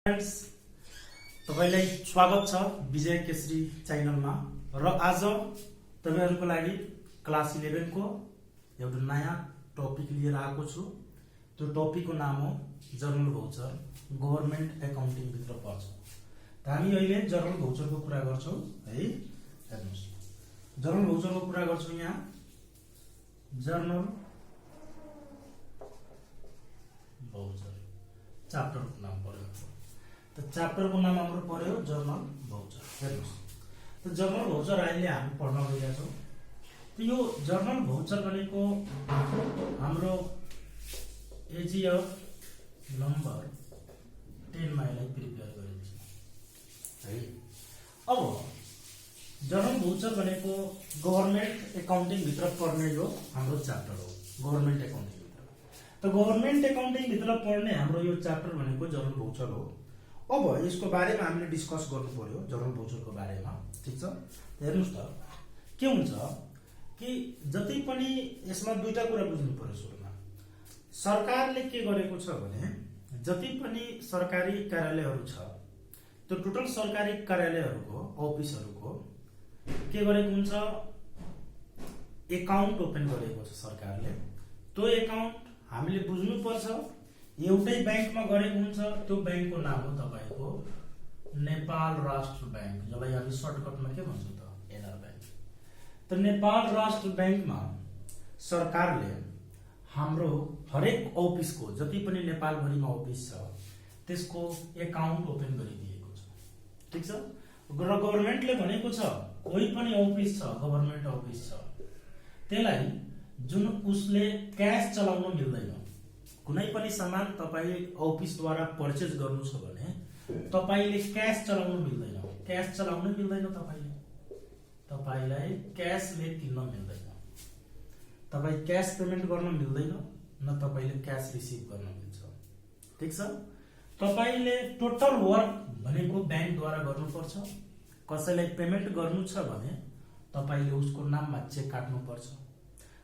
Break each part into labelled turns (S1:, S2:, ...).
S1: Friends, तपाईलाई स्वागत छ विजय केसरी च्यानलमा र आज तपाईहरुको लागि क्लास 11 को एउटा नयाँ टपिक लिएर आएको छु। त्यो टपिकको नाम हो जर्नल भाउचर। गभर्नमेन्ट एकाउन्टिङ भित्र पर्छ। त हामी अहिले जर्नल भाउचरको कुरा गर्छौं है। हेर्नुस्, जर्नल भाउचरको कुरा गर्छौं। यहाँ जर्नल भाउचर च्याप्टरको नाम पर्यो। त च्याप्टरको नाम हाम्रो पर्यो जर्नल भाउचर। हेर्नुस्, त जर्नल भाउचर अहिले हामी पढ्न गइरहेका छौं। त यो जर्नल भाउचर भनेको हाम्रो एजीएफ नम्बर 10 मा यसलाई प्रिपेयर गरिन्छ है। अब जर्नल भाउचर भनेको गभर्नमेन्ट एकाउन्टिङ भित्र पर्ने यो हाम्रो च्याप्टर हो। गभर्नमेन्ट एकाउन्टिङ भित्र त गभर्नमेन्ट एकाउन्टिङ भित्र पर्ने हाम्रो यो च्याप्टर भनेको जर्नल भाउचर हो। अब यसको बारेमा हामीले डिस्कस गर्नु पर्यो, जर्नल भाउचरको बारेमा। ठीक छ, हेर्नुस् त के हुन्छ कि जति पनि यसमा दुईटा कुरा बुझ्नु पर्यो। सुरुमा सरकारले के गरेको छ भने जति पनि सरकारी कार्यालयहरू छ त्यो टोटल सरकारी कार्यालयहरूको अफिसहरूको के गरेको हुन्छ, एकाउन्ट ओपन गरेको छ सरकारले। त्यो एकाउन्ट हामीले बुझ्नु पर्छ एउटै बैंकमा गरेको हुन्छ। त्यो बैंकको नाम हो तपाईको नेपाल राष्ट्र बैंक, जसलाई हामी सर्टकटमा के भन्छौं त एनआर बैंक। त नेपाल राष्ट्र बैंकमा सरकारले हाम्रो हरेक अफिसको जति पनि नेपाल भरिमा अफिस छ त्यसको एकाउन्ट ओपन गरिदिएको छ। ठीक छ, र गभर्नमेन्टले भनेको छ कोही पनि अफिस छ, गभर्नमेन्ट अफिस छ, त्यसलाई जुन उसले क्याश चलाउन मिल्दैन। कुनै पनि सामान तपाई अफिसद्वारा परचेज गर्नु छ भने तपाईले क्याश चलाउन मिल्दैन। क्याश चलाउन मिल्दैन, तपाईलाई क्याशले किन्न मिल्दैन। तपाई क्याश पेमेन्ट गर्न मिल्दैन, न तपाईले क्याश रिसिभ गर्न मिल्छ। ठीक छ, तपाईले टोटल वर्क भनेको बैंकद्वारा गर्नुपर्छ। कसैलाई पेमेन्ट गर्नु छ भने तपाईले उसको नाममा चेक काट्नु पर्छ,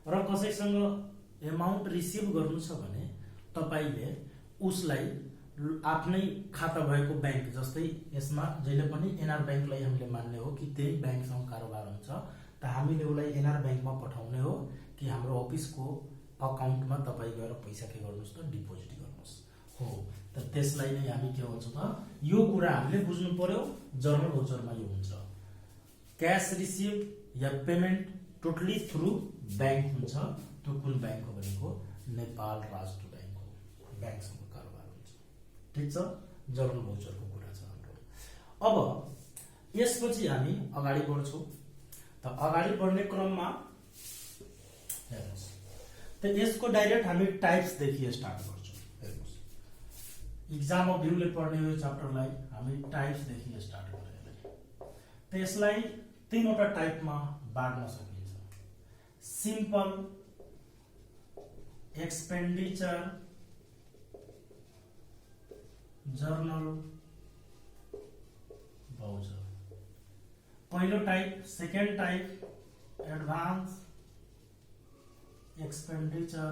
S1: र कसैसँग एमाउन्ट रिसिभ गर्नु छ भने तपाईले उसलाई आफ्नै खाता भएको बैंक, जस्तै यसमा जहिले पनि एनआर बैंकलाई हामीले मान्ने हो कि त्यही बैंकसँग कारोबार हुन्छ, त हामीले उसलाई एनआर बैंकमा पठाउने हो कि हाम्रो अफिसको अकाउन्टमा तपाई गएर पैसा के गर्नुस् त डिपोजिट गर्नुस् हो। त त्यसलाई नै हामी के भन्छौं त, यो कुरा हामीले बुझ्नु पर्यो। जर्नल भाउचरमा यो हुन्छ क्याश रिसिभ या पेमेन्ट टोटली थ्रु बैंक हुन्छ। त्यो कुन बैंक हो भनेको नेपाल राष्ट्र बैंक हो, बैंकसँग कारोबार हुन्छ। ठीक छ, जर्नल भाउचरको कुरा छ हाम्रो। अब यसपछि हामी अगाडि बढ्छौं। त अगाडि बढ्ने क्रममा हेर्नुस्, त यसको डाइरेक्ट हामी टाइप्स देखि स्टार्ट गर्छौं। हेर्नुस्, एक्जाम अफ भ्यूले पढ्ने यो च्याप्टरलाई हामी टाइप्स देखि स्टार्ट गरेर त यसलाई तीनवटा टाइपमा बाँड्न सकिन्छ। Simple, expenditure, journal voucher. पहिलो type, second type advance, expenditure,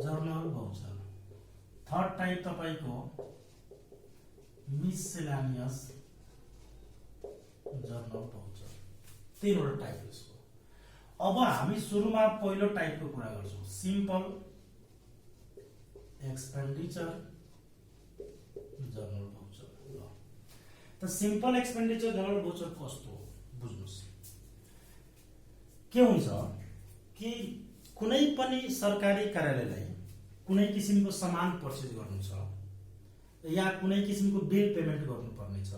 S1: journal voucher. Third type तपाईको मिससेलेनियस, जर्नल भाउचर। तीनवटा टाइप यसको। अब हामी सुरुमा पहिलो टाइपको कुरा गर्छौं, सिम्पल, एक्सपेन्डिचर, जर्नल भाउचर। ल, त सिम्पल एक्सपेन्डिचर जर्नल भाउचर कस्तो हो बुझ्नुस्। के हुन्छ कि कुनै पनि सरकारी कार्यालयलाई कुनै किसिमको सामान परचेज गर्नु छ या कुनै किसिमको बिल पेमेन्ट गर्नुपर्ने छ,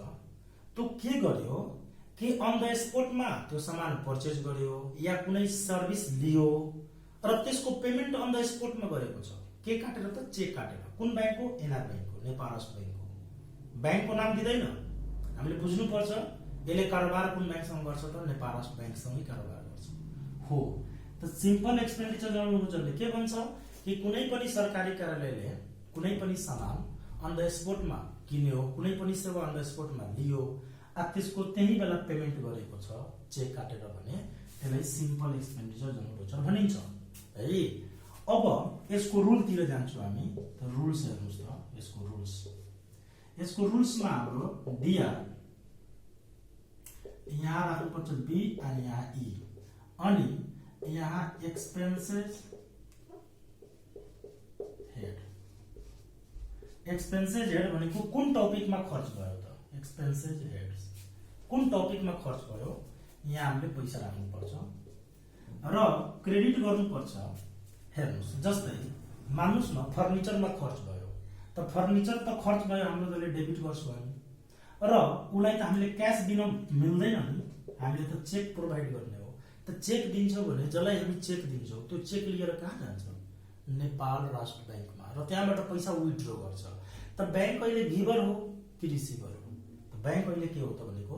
S1: त्यो के गर्यो कि अन द स्पोटमा त्यो सामान परचेज गर्यो या कुनै सर्भिस लियो र त्यसको पेमेन्ट अन द स्पोटमा गरेको छ। के काटेर त चेक काटेर। कुन बैंकको? एनआर बैंकको, नेपाल राष्ट्र बैंकको। बैंकको नाम दिदैन, हामीले बुझ्नु पर्छ यसले कारोबार कुन बैंकसँग गर्छ त नेपाल राष्ट्र बैंकसँगै कारोबार गर्छ हो। त सिम्पल एक्सपेन्डिचर जर्नल भाउचरले के भन्छ कि कुनै पनि सरकारी कार्यालयले कुनै पनि सामान अन द स्पोटमा किन्यो, कुनै पनि सेवा अन द स्पोटमा लियो, त्यसको त्यही बेला पेमेन्ट गरेको छ चेक काटेर भने त्यसलाई सिम्पल एक्सपेन्डिचर जर्नल भाउचर भनिन्छ है। अब यसको रुलतिर जान्छौं हामी। त रुल्स हेर्नुस् त, यसको रुल्स यसको रुल्समा हाम्रो डीआर यहाँ राख्नुपर्छ बी अनि यहाँ ई अनि यहाँ एक्सपेन्सेस हेड। एक्सपेन्सेस हेड भनेको कुन टपिकमा खर्च भयो त, एक्सपेन्सेस हेड कुन टपिकमा खर्च भयो यहाँ हामीले पैसा राख्नुपर्छ र क्रेडिट गर्नुपर्छ। हेर्नुस् जस्तै मान्नुस् न फर्निचरमा खर्च भयो त फर्निचर त खर्च भयो हाम्रो जसले डेबिट गर्छ भयो र उलाई त हामीले क्याश दिन मिल्दैन नि, हामीले त चेक प्रोभाइड गर्ने हो। त चेक दिन्छौ भने जसलाई हामी चेक दिन्छौ त्यो चेक लिएर कहाँ जान्छ, नेपाल राष्ट्र बैंकमा, र त्यहाँबाट पैसा विथड्र गर्छ। त बैंक अहिले गिभर हो कि रिसिभर हो, त बैंक अहिले के हो त भनेको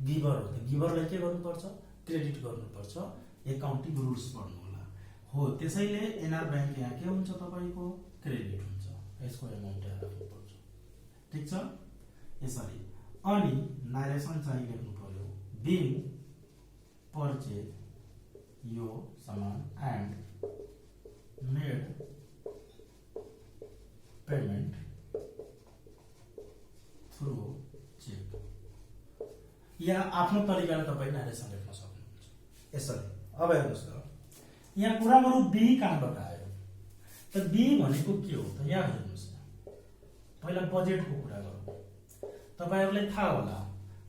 S1: गिभर हो। त गिभरलाई के गर्नुपर्छ, क्रेडिट गर्नुपर्छ। एकाउन्टिङ रुल्स पढ्नु होला हो। त्यसैले एनआर बैंक यहाँ के हुन्छ तपाईको क्रेडिट हुन्छ, यसको एमाउन्ट यहाँ राख्नुपर्छ। ठीक छ यसरी। अनि नारेसन चाहिँ लेख्नु पर्यो बिङ परचेज यो सामान and made payment through cheque. यहाँ आफ्नो तरिकाले तपाईँ नारेसन लेख्न सक्नुहुन्छ यसरी। अब हेर्नुहोस् त यहाँ कुरा गरौँ बी कहाँबाट आयो त, बी भनेको के हो त, यहाँ हेर्नुहोस् न पहिला बजेटको कुरा गरौँ। तपाईहरुलाई थाहा होला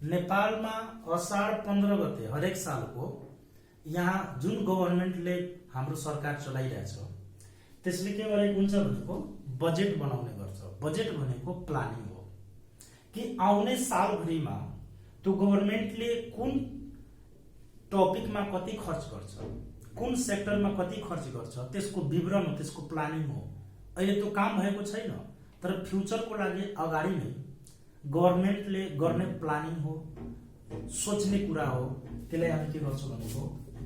S1: नेपालमा असार 15 गते हरेक सालको यहाँ जुन गभर्नमेन्टले हाम्रो सरकार चलाइरहेछ त्यसले के गरेको हुन्छ भनेको बजेट बनाउने गर्छ। बजेट भनेको प्लानिङ हो कि आउने सालभरिमा त्यो गभर्नमेन्टले कुन टपिकमा कति खर्च गर्छ, कुन सेक्टरमा कति खर्च गर्छ, त्यसको विवरण हो, त्यसको प्लानिङ हो। अहिले त्यो काम भएको छैन तर फ्युचरको लागि अगाडि नै गभर्नमेन्टले गर्ने प्लानिङ हो, सोच्ने कुरा हो। त्यसलाई हामी के गर्छौँ भनेको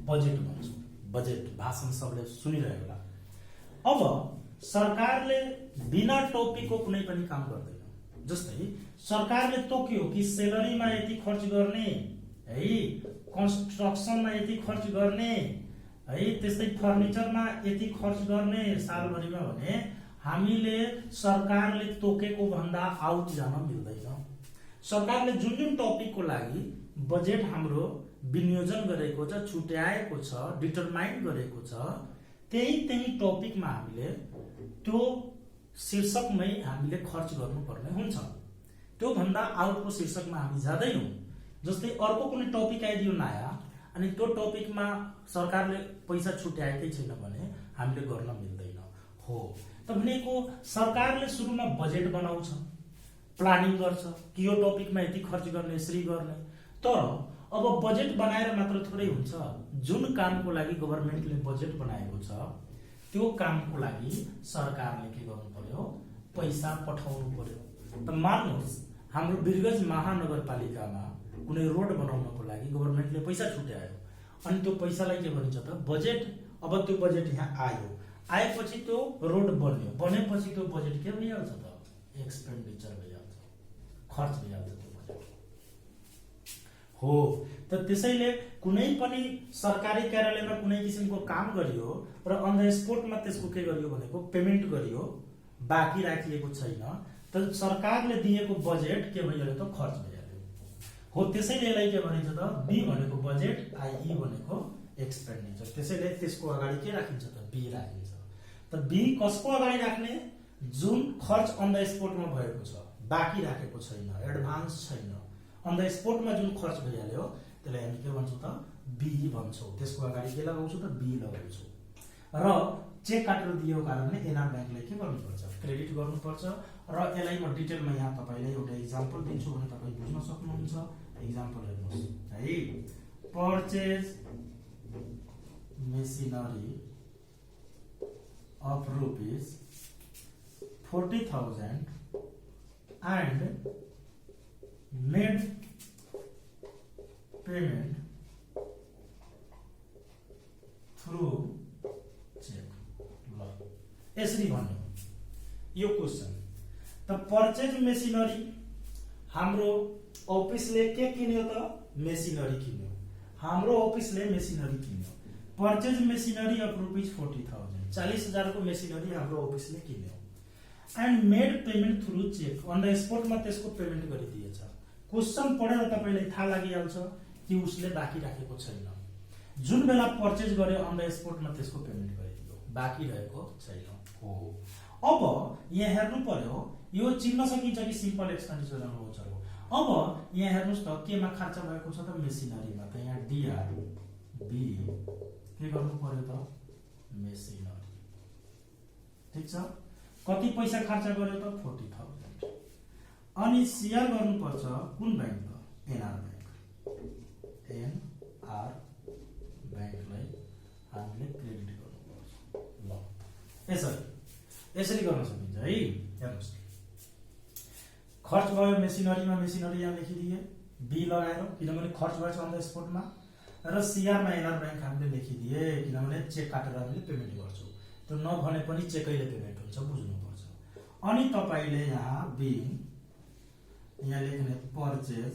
S1: बजेट भन्छौँ। बजेट भाषण सबले सुनिरहेको होला। अब सरकारले बिना टपिकको कुनै पनि काम गर्दैन। जस्तै सरकारले तोक्यो कि सेलरीमा यति खर्च गर्ने है, कन्स्ट्रक्सनमा यति खर्च गर्ने है, त्यस्तै फर्निचरमा यति खर्च गर्ने सालभरिमा भने हामीले सरकारले तोकेको भन्दा आउट जान मिल्दैन। सरकारले जुन जुन टपिकको लागि बजेट हाम्रो विनियोजन गरेको छ, छुट्याएको छ, डिटरमाइन गरेको छ, त्यही टपिकमा हामीले त्यो शीर्षकमै हामीले खर्च गर्नुपर्ने हुन्छ। त्यो भन्दा आउटको शीर्षकमा हामी जाँदैनौँ। जस्तै अर्को कुनै टपिक आइदियो नयाँ अनि त्यो टपिकमा सरकारले पैसा छुट्याएकै छैन भने हामीले गर्न मिल्दैन हो। त भनेको सरकारले सुरुमा बजेट बनाउँछ, प्लानिङ गर्छ कि यो टपिकमा यति खर्च गर्ने, यसरी गर्ने। तर अब बजेट बनाएर मात्र थोरै हुन्छ। जुन कामको लागि गभर्नमेन्टले बजेट बनाएको छ त्यो कामको लागि सरकारले के गर्नु पर्यो, पैसा पठाउनु पर्यो। त मान्नुहोस् हाम्रो वीरगञ्ज महानगरपालिकामा कुनै रोड बनाउनको लागि गभर्नमेन्टले पैसा छुट्यायो अनि त्यो पैसालाई के भनिन्छ त बजेट। अब त्यो बजेट यहाँ आयो, आएपछि त्यो रोड बन्यो, बनेपछि त्यो बजेट के भइहाल्छ त एक्सपेन्डिचर भइहाल्छ, खर्च भइहाल्छ त्यो बजेट हो। त त्यसैले कुनै पनि सरकारी कार्यालयमा कुनै किसिमको काम गरियो र अन द स्पोटमा त्यसको के गरियो भनेको पेमेन्ट गरियो, बाँकी राखिएको छैन, त सरकारले दिएको बजेट के भइहाल्यो त खर्च भइहाल्यो हो। त्यसैले यसलाई के भनिन्छ त बी भनेको बजेट, आइई भनेको एक्सपेन्डिचर। त्यसैले त्यसको अगाडि के राखिन्छ त बी राखिन्छ। त बी कसको अगाडि राख्ने, जुन खर्च अन द स्पोटमा भएको छ, बाँकी राखेको छैन, एडभान्स छैन, अन द स्पोटमा जुन खर्च भइहाल्यो त्यसलाई हामी के भन्छौँ त बी भन्छौँ। त्यसको अगाडि के लगाउँछौँ त बी लगाउँछौँ। र चेक काटेर दिएको कारणले एनआर बैंकलाई के गर्नुपर्छ, क्रेडिट गर्नुपर्छ। र यसलाई म डिटेलमा यहाँ तपाईलाई एउटा इक्जाम्पल दिन्छु भने तपाईँ बुझ्न सक्नुहुन्छ। इक्जाम्पल हेर्नुहोस् है, purchase machinery of rupees 40,000 and made payment through check। यसरी भन्यो यो क्वेशन। त परचेज मेसिनरी हाम्रो अफिसले के किन्यो त मेसिनरी किन्यो, हाम्रो अफिसले मेसिनरी किन्यो। परचेज मेसिनरी अफ रुपीज 40,000, 40,000 को मेसिनरी हाम्रो अफिसले किन्यो। And made payment through cheque, on the स्पोटमा त्यसको पेमेन्ट गरिदिएछ। क्वेसन पढेर तपाईलाई थाहा लागिहाल्छ कि उसले बाँकी राखेको छैन। जुन बेला पर्चेज गर्यो अन द स्पोटमा त्यसको पेमेन्ट गरिदियो, बाँकी रहेको छैन हो। अब यहाँ हेर्नु पर्यो, यो चिन्न सकिन्छ कि सिम्पल एक्सपेन्डिचर जनरल भाउचर हो। अब यहाँ हेर्नुस् त केमा खर्च भएको छ त मेसिनरीमा, त यहाँ डीआर बी के गर्नु पर्यो त मेसिनरी, ठीक छ। कति पैसा खर्च गर्यो त 40,000। अनि सीआर गर्नुपर्छ कुन बैंक त एनआर बैंक, एनआर बैंकलाई हामीले क्रेडिट गर्नुपर्छ। ल यसरी गर्न सकिन्छ है। हेर्नुस् खर्च भयो मेसिनरीमा, मेसिनरी यहाँ लेखिदिए बी लगाएर किनभने खर्च भएछ अन द स्पोटमा, र सीआरमा एनआर बैंक हामीले लेखिदिए किनभने चेक काटेर हामीले पेमेन्ट गर्छौँ। त्यो नभने पनि चेकैले पेमेन्ट हुन्छ, बुझ्नुपर्छ। अनि तपाईले यहाँ बी यहाँ लेख्ने purchase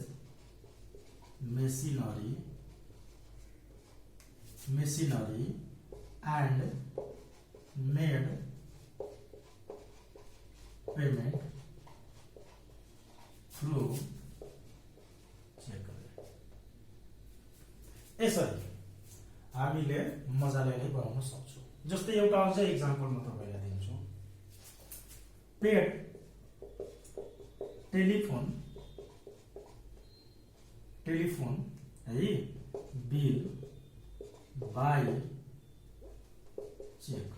S1: machinery and made payment through cheque. यसरी हामीले मजाले बनाउन सक्छौं। जस्तै एउटा अझै एक्जाम्पल म तपाईलाई दिन्छु। पेड टेलिफोन है बिल बाई चेक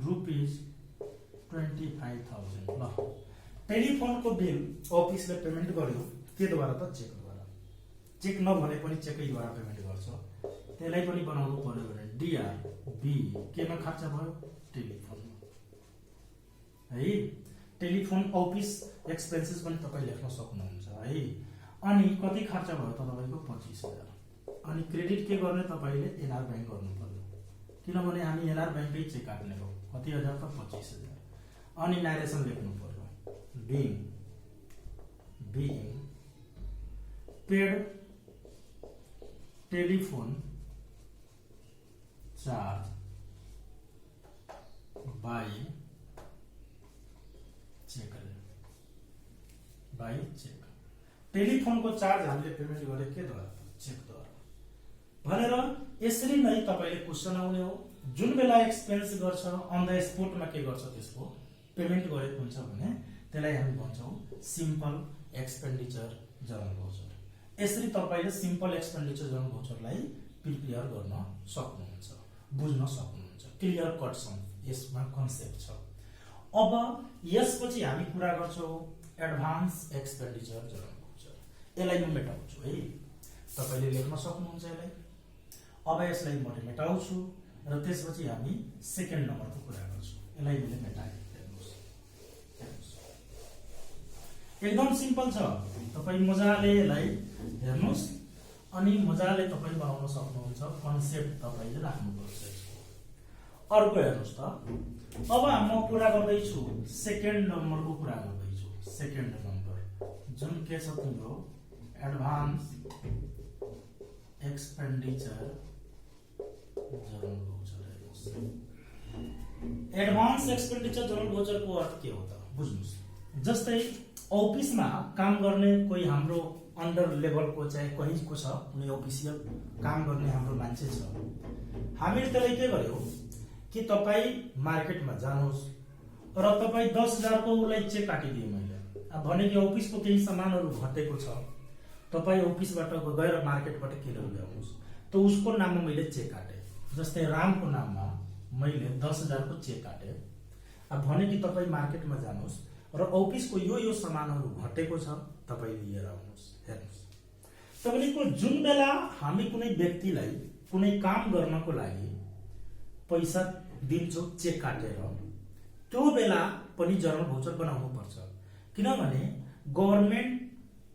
S1: ₹25,000। ल टेलिफोनको बिल अफिसले पेमेन्ट गर्यो के द्वारा त चेकद्वारा। चेक नभने पनि चेकैद्वारा पेमेन्ट गर्छ, त्यसलाई पनि बनाउनु पर्यो भने डीआर बी केमा खर्च भयो टेलिफोनमा है। टेलिफोन अफिस एक्सपेन्सेस पनि तपाई लेख्न सक्नुहुन्छ है। अनि कति खर्च भयो त तपाईको 25,000। अनि क्रेडिट के गर्ने तपाईले एनआर बैंक गर्नु पर्यो किनभने हामी एनआर बैंककै चेक काट्ने हो। कति हजार त 25,000। अनि नारेसन लेख्नु पर्यो being paid telephone charge by check। Telephone को चार्ज हामीले पेमेन्ट गरे के द्वारा चेक द्वारा भनेर यसरी नै तपाईले क्वेशन आउने हो। जुन बेला एक्सपेन्स गर्छ अन द स्पोटमा के गर्छ त्यसको पेमेन्ट गरेको हुन्छ भने त्यसलाई हामी भन्छौं सिम्पल एक्सपेन्डिचर जनरल भाउचर। यसरी तपाईले सिम्पल एक्सपेन्डिचर जनरल भाउचरलाई प्रिपेयर गर्न सक्नुहुन्छ, बुझ्न सक्नुहुन्छ। क्लियर कट छ यसमा कन्सेप्ट छ। अब यसपछि हामी कुरा गर्छौं एडभान्स एक्सपेन्डिचर जनरल भाउचर। यसलाई म मेटाउँछु है, तपाईले लेख्न सक्नुहुन्छ यसलाई। अब यसलाई म मेटाउँछु र त्यसपछि हामी सेकेन्ड नम्बरको कुरा गर्छौं। यसलाई मैले मेटाएँ, एकदम सिम्पल छ। तपाई मजाले यसलाई हेर्नुस् अनि मजाले तपाई बनाउन सक्नुहुन्छ। कन्सेप्ट तपाईले राख्नुपर्छ यसको। अर्को हेर्नुस् त, अब म कुरा गर्दै छु सेकेन्ड नम्बरको कुरा गर्दै छु। सेकेन्ड नम्बर जुन के छ तिम्रो advance expenditure general voucher. Advance expenditure general भाउचरको अर्थ के हो त बुझ्नुस्। जस्तै अफिसमा काम गर्ने कोही हाम्रो अन्डर लेभलको चाहे कहीँको छ, कुनै अफिसियल काम गर्ने हाम्रो मान्छे छ। हामीले त्यसलाई के गर्यो कि तपाई मार्केटमा जानुहोस् र तपाई 10,000 को उलाई चेक काटिदिए मैले। अब भने कि अफिसको केही सामानहरु घटेको छ, तपाई अफिसबाट गएर मार्केटबाट किनेर ल्याउनुहोस्, त उसको नाममा मैले चेक काटे। जस्तै रामको नाममा मैले 10,000 को चेक काटे। अब भने कि तपाई मार्केटमा जानुहोस् र अफिसको यो सामानहरु घटेको छ, तपाई लिएर आउनुहोस्। हेर्नुस् तपाईको जुन बेला हामी कुनै व्यक्तिलाई कुनै काम गर्नको लागि पैसा दिन्छौं चेक काटेर, त्यो बेला पनि जनरल भाउचर बनाउनु पर्छ। किनभने गभर्नमेन्ट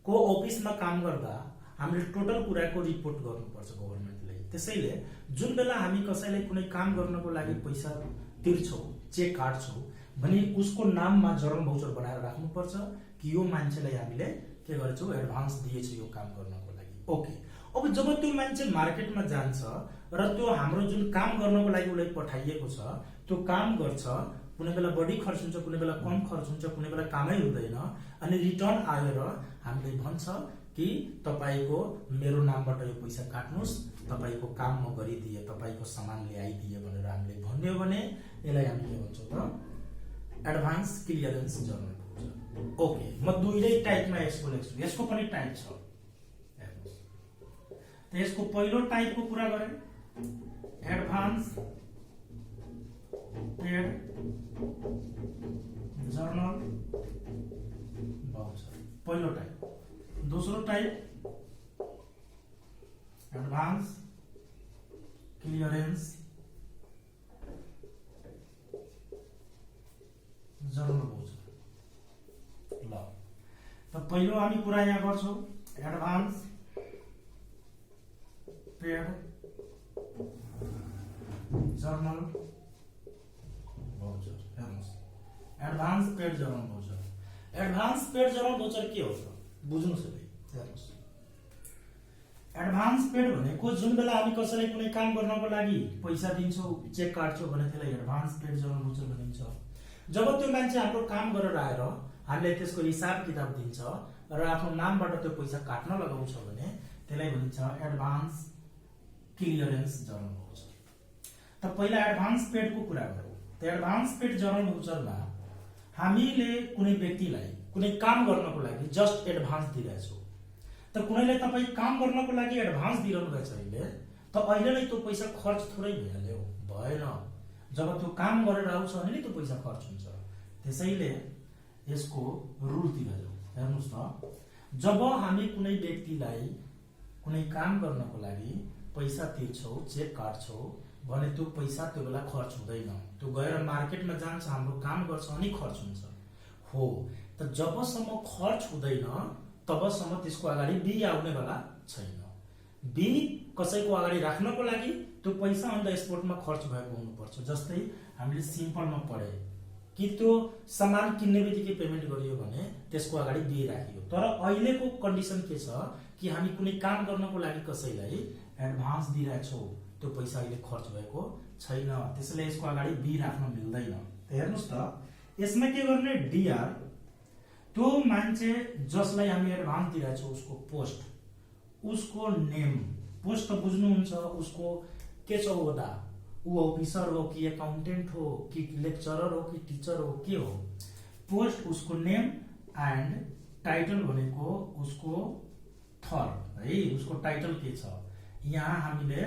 S1: को अफिसमा काम गर्दा हामीले टोटल कुराको रिपोर्ट गर्नुपर्छ गभर्नमेन्टले। त्यसैले जुन बेला हामी कसैलाई कुनै काम गर्नको लागि पैसा तिर्छौं चेक काट्छौं भने उसको नाममा जनरल भाउचर बनाएर राख्नुपर्छ कि यो मान्छेलाई हामीले के गरेछौं एडभान्स दिएछौं यो काम गर्नको लागि। ओके, अब जब त्यो मान्छे मार्केटमा जान्छ र त्यो हाम्रो जुन काम गर्नको लागि उलाई पठाइएको छ त्यो काम गर्छ, कुनै बेला बढी खर्च हुन्छ, कुनै बेला कम खर्च हुन्छ, कुनै बेला कामै हुँदैन, अनि रिटर्न आएर हामीले भन्छ कि तपाईको मेरो नामबाट यो पैसा काट्नुस्, तपाईको काम म गरिदिए, तपाईको सामान ल्याइदिए भनेर हामीले भन्यो भने यसलाई हामी के भन्छौँ त एडभान्स क्लियरेन्स जर्नल भन्छ। ओके, म दुईटै टाइपमा यसको लेख्छु, यसको पनि टाइप छ। त यसको पहिलो टाइपको कुरा गरे एडभान्स पेड जर्नल भाउचर, पहिलो टाइप। दोस्रो type advance clearance journal voucher. ल त पहिलो हामी कुरा यहाँ गर्छौं एडभान्स पेड जर्नल भाउचर। हेर्नुस्, advance paid journal voucher. Advance paid journal voucher के हो त बुझ्नुस् है। हेर्नुस्, एडभान्स पेड भनेको जुन बेला हामी कसैलाई कुनै काम गर्नको लागि पैसा दिन्छौं, चेक काट्छौं भने त्यसलाई एडभान्स पेड जर्नल भाउचर भनिन्छ। जब त्यो मान्छे हाम्रो काम गरेर आएर हामीले त्यसको हिसाब किताब दिन्छ र आफ्नो नामबाट त्यो पैसा काट्न लगाउँछ भने त्यसलाई भनिन्छ एडभान्स क्लियरेन्स जर्नल भाउचर। त पहिला एडभान्स पेडको कुरा गरौँ। त एडभान्स पेड जर्नल भाउचरमा हामीले कुनै व्यक्तिलाई कुनै काम गर्नको लागि जस्ट एडभान्स दिइरहेछौँ। त कुनैले तपाई काम गर्नको लागि एडभान्स दिइरहनु भएछ अहिले, त अहिले नै त्यो पैसा खर्च थोरै भइहाल्यो, भएन। जब त्यो काम गरेर आउँछ भने नि त्यो पैसा खर्च हुन्छ। त्यसैले यसको रुलतिर जाउँ। हेर्नुस् त, जब हामी कुनै व्यक्तिलाई कुनै काम गर्नको लागि पैसा तिर्छौं, चेक काट्छौं भने त्यो पैसा त्यो बेला खर्च हुँदैन, त्यो गएर मार्केटमा जान्छ, हाम्रो काम गर्छ अनि खर्च हुन्छ हो। त जबसम्म खर्च हुँदैन तबसम्म त्यसको अगाडि बिल आउने बेला छैन। बिल कसैको अगाडि राख्नको लागि त्यो पैसा अन द स्पोटमा खर्च भएको हुनुपर्छ। जस्तै हामीले सिम्पलमा पढे कि त्यो सामान किन्ने बित्तिकै पेमेन्ट गरियो भने त्यसको अगाडि बिल राखियो। तर अहिलेको कन्डिसन के छ कि हामी कुनै काम गर्नको लागि कसैलाई एडभान्स दिइरहेछौँ, त्यो पैसा अहिले खर्च भएको छैन, त्यसैले यसको अगाडि बिल राख्न मिल्दैन। हेर्नुस् त, यसमा के गर्ने डीआर त्यो मान्छे जसलाई हामी एडभान्स दिइरहेछौँ उसको पोस्ट, उसको नेम, पोस्ट त बुझ्नुहुन्छ, उसको के छ ओदा, ऊ अफिसर हो कि एकाउन्टेन्ट हो कि लेक्चरर हो कि टिचर हो, के हो पोस्ट, उसको नेम एन्ड टाइटल भनेको उसको थर है, उसको टाइटल के छ यहाँ हामीले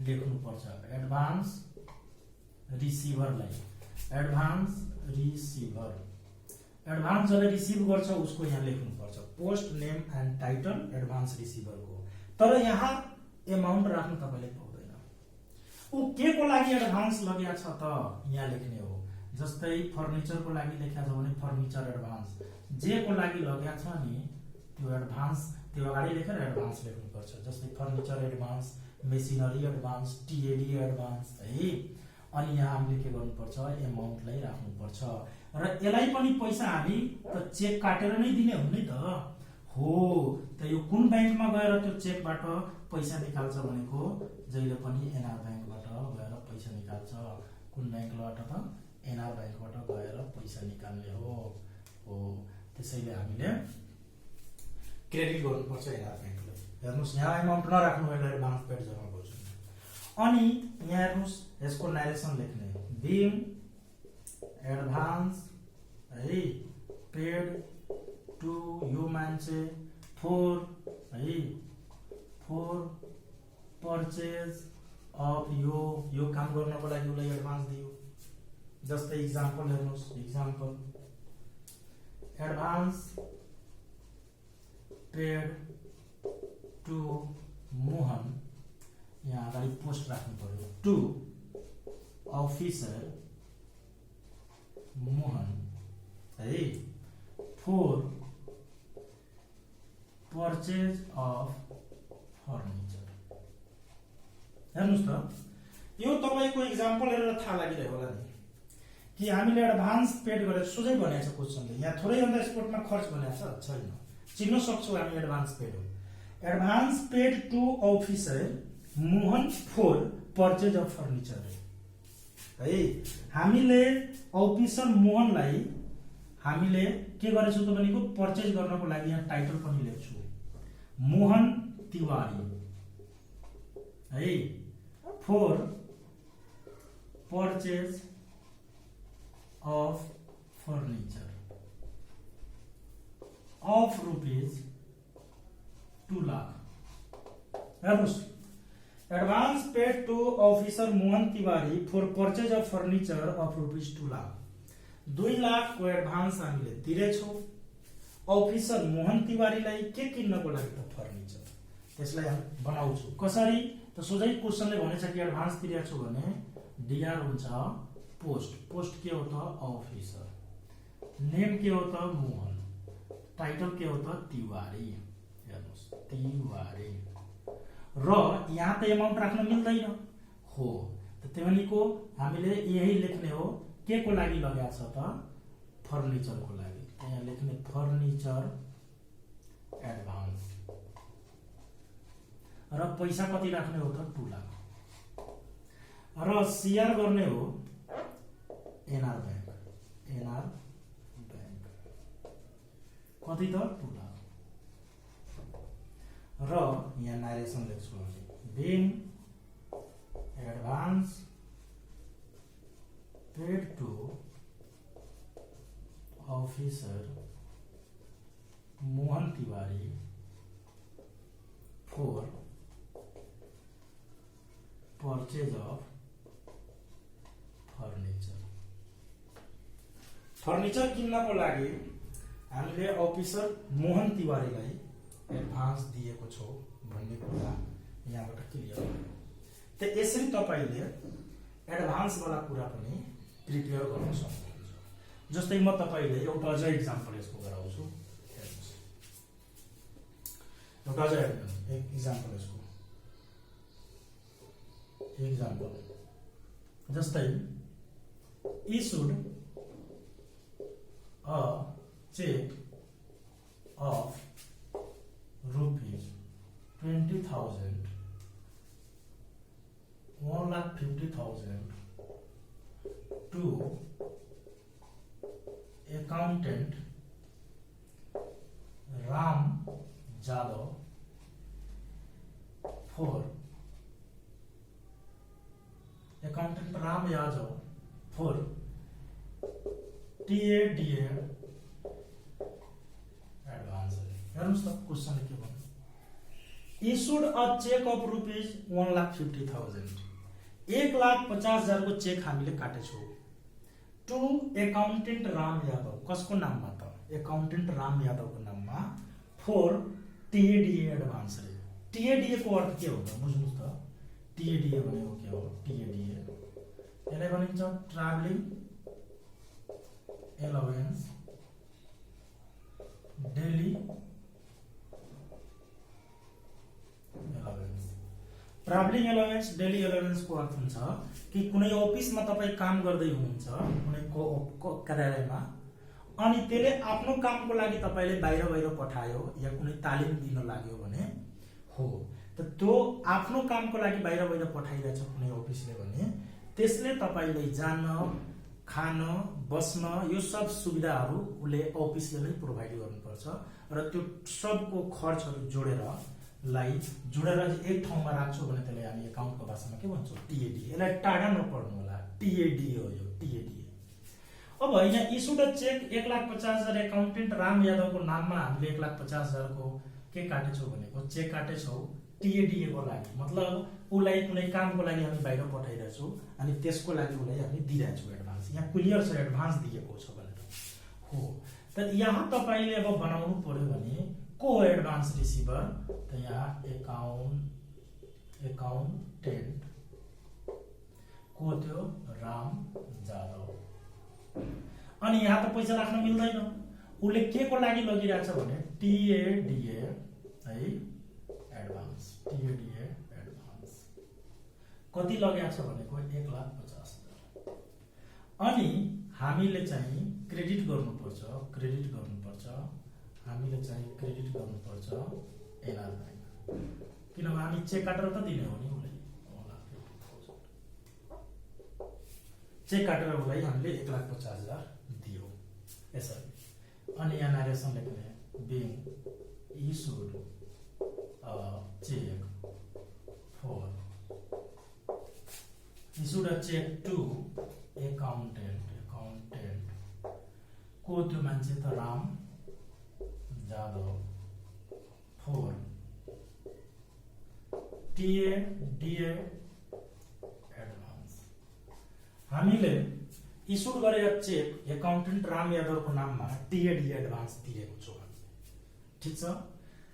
S1: लेख्नु पर्छ। एडभान्स रिसिभरलाई एडभान्स रिसिभर, एडभान्स जसले रिसिभ गर्छ उसको यहाँ लेख्नु पर्छ post name and title advance रिसिभरको। तर यहाँ एमाउन्ट राख्नु तपाईले पाउँदैन। ऊ के को लागि एडभान्स लगेको छ त यहाँ लेख्ने हो। जस्तै फर्निचरको लागि लेखेको छ भने फर्निचर एडभान्स, जे को लागि लगेको छ नि त्यो एडभान्स त्यो अगाडि लेखेर एडभान्स लेख्नुपर्छ। जस्तै furniture advance, machinery advance, TAD advance है। अनि यहाँ हामीले के गर्नुपर्छ एमाउन्टलाई राख्नुपर्छ। र यसलाई पनि पैसा हामी त चेक काटेर नै दिने हो नि त हो। त यो कुन ब्याङ्कमा गएर त्यो चेकबाट पैसा निकाल्छ भनेको जहिले पनि एनआर ब्याङ्कबाट गएर पैसा निकाल्छ। कुन ब्याङ्कबाट त एनआर ब्याङ्कबाट गएर पैसा निकाल्ने हो। त्यसैले हामीले क्रेडिट गर्नुपर्छ एनआर ब्याङ्कलाई। हेर्नुस्, यहाँ एमाउन्ट नराख्नु होला एडभान्स पेड जर्नल भाउचर। अनि यहाँ हेर्नुस्, यसको नारेसन लेख्ने बिङ एडभान्स है पेड टु यो मान्छे फोर है फोर पर्चेज अफ यो काम गर्नको लागि उसलाई एडभान्स दियो। जस्तै इक्जाम्पल हेर्नुस्, example advance paid to Mohan, यहाँ अगाडि पोस्ट राख्नु पर्यो, टु अफिसर मोहन है फोर पर्चेज अफ फर्निचर। हेर्नुस् त, यो तपाईको इक्जाम्पल हेरेर थाहा लागिरह्यो होला नि कि हामीले एडभान्स पेड गरेर सोझै भनेको छ क्वेसनले। यहाँ थोरै अन द स्पोटमा खर्च भनेको छैन, चिन्न सक्छौँ हामी एडभान्स पेड हो। Advance paid to officer Mohan for purchase of furniture है। हामीले अफिसर मोहनलाई हामीले के गरेछौँ त भनेको पर्चेज गर्नको लागि यहाँ टाइटल पनि लेख्छु मोहन तिवारी है for purchase of furniture of rupees 2 lakh. हेर्नुस् advance paid to officer Mohan Tiwari for purchase of furniture of rupees 2 lakh. 2 lakh को एडभान्स हामीले तिरेछौँ अफिसर मोहन तिवारीलाई के किन्नको लागि त फर्निचर। त्यसलाई हामी बनाउँछु कसरी त सोझै क्वेशनले भनेछ कि एडभान्स तिरेको छु भने डीआर हुन्छ पोस्ट। पोस्ट के हो त अफिसर, नेम के हो त मोहन, टाइटल के हो त तिवारी। हेर्नुस् तिवारी र यहाँ त अमाउन्ट राख्न मिल्दैन हो त त्यही भनेको हामीले यही लेख्ने हो के को लागि लगाएको छ त फर्निचर को लागि। यहाँ लेख्ने फर्निचर एडभान्स र पैसा कति राख्ने हो त 2 लाख र शेयर गर्ने हो एनआर बैंक। एनआर बैंक कति त 2 लाख र यहाँ नारेसन लेख्छु हामी being advance paid to officer Mohan Tiwari for purchase of furniture. Furniture किन्नको लागि हामीले अफिसर मोहन तिवारीलाई एडभान्स दिएको छौ भन्ने कुरा यहाँबाट क्लियर भयो। त यसरी तपाईले एडभान्स वाला कुरा पनि प्रिपेयर गर्न सक्नुहुन्छ। जस्तै म तपाईले एउटा अझै एक्जाम्पल यसको गराउँछु। हेर्नुस् एउटा अझै एक्जाम्पल यसको एक्जाम्पल जस्तै issued a check of rupees 20,000 1,50,000 to accountant Ram Jadhav for accountant Ram Yadav for TADA advance। हेर्नुस् त क्वेशन के भन्नु issued a check of rupees 1,50,000 1,50,000 को चेक हामीले काटेछौँ टू एकाउन्टेन्ट राम यादव। कसको नाममा त एकाउन्टेन्ट राम यादवको नाममा फॉर टीएडीए एडभान्स रे। टीएडीए को अर्थ के हो त बुझ्नुस् त टीएडीए भनेको के हो टीएडीए यसलाई भनिन्छ travelling allowance daily allowance. Travelling allowance daily allowance को अर्थ हुन्छ कि कुनै अफिसमा तपाई काम गर्दै हुनुहुन्छ कुनै कार्यालयमा अनि त्यसले आफ्नो कामको लागि तपाईले बाहिर पठायो या कुनै तालिम दिन लाग्यो भने हो त त्यो आफ्नो कामको लागि बाहिर पठाइरहेछ कुनै अफिसले भने त्यसले तपाईले जान खान बस्न यो सब सुविधाहरू उले अफिसले नै प्रोभाइड गर्नुपर्छ र त्यो सबको खर्चहरू जोडेर एक ठाउँमा राख्छौ भने त्यसलाई हामी एकाउन्टको भाषामा के भन्छौँ टीएडी। यसलाई टाढा नपढ्नु होला टीएडी हो यो टीएडी। अब यहाँ इस्युड चेक 1,50,000 एकाउन्टेन्ट राम यादवको नाममा हामीले 1,50,000 को के काटेछौँ भनेको चेक काटेछौँ टीएडीए को लागि मतलब उलाई कुनै कामको लागि हामी बाहिर पठाइरहेछौँ अनि त्यसको लागि उलाई हामी दिइरहेछौँ एडभान्स। यहाँ क्लियर छ एडभान्स दिएको छ भनेर हो। त यहाँ तपाईले अब बनाउनु पर्यो भने को एडभान्स रिसिभर त यहाँ एकाउन्टेन्ट को थियो राम जादव। अनि यहाँ त पैसा राख्न मिल्दैन उले के को लागि लगिरहेछ भने टीएडीए है एडभान्स। टीएडीए एडभान्स कति लगेको छ भनेको 1,50,000 अनि हामीले चाहिँ क्रेडिट गर्नुपर्छ हामीले चाहिँ क्रेडिट गर्नुपर्छ एनआर बैंक किनभने हामी चेक काटेर त दिने हो नि उलाई 1,50,000। चेक काटेर उसलाई हामीले 1,50,000 दियो यसरी। अनि यहाँ नरेसन लेख्ने being issued a check for issued a check to accountant को त्यो मान्छे त Ram Jadav for TA advance. हामीले इस्युड गरेको चेक एकाउन्टेन्ट राम यादवको नाममा TA एडभान्स तिरेको छु। ठीक छ,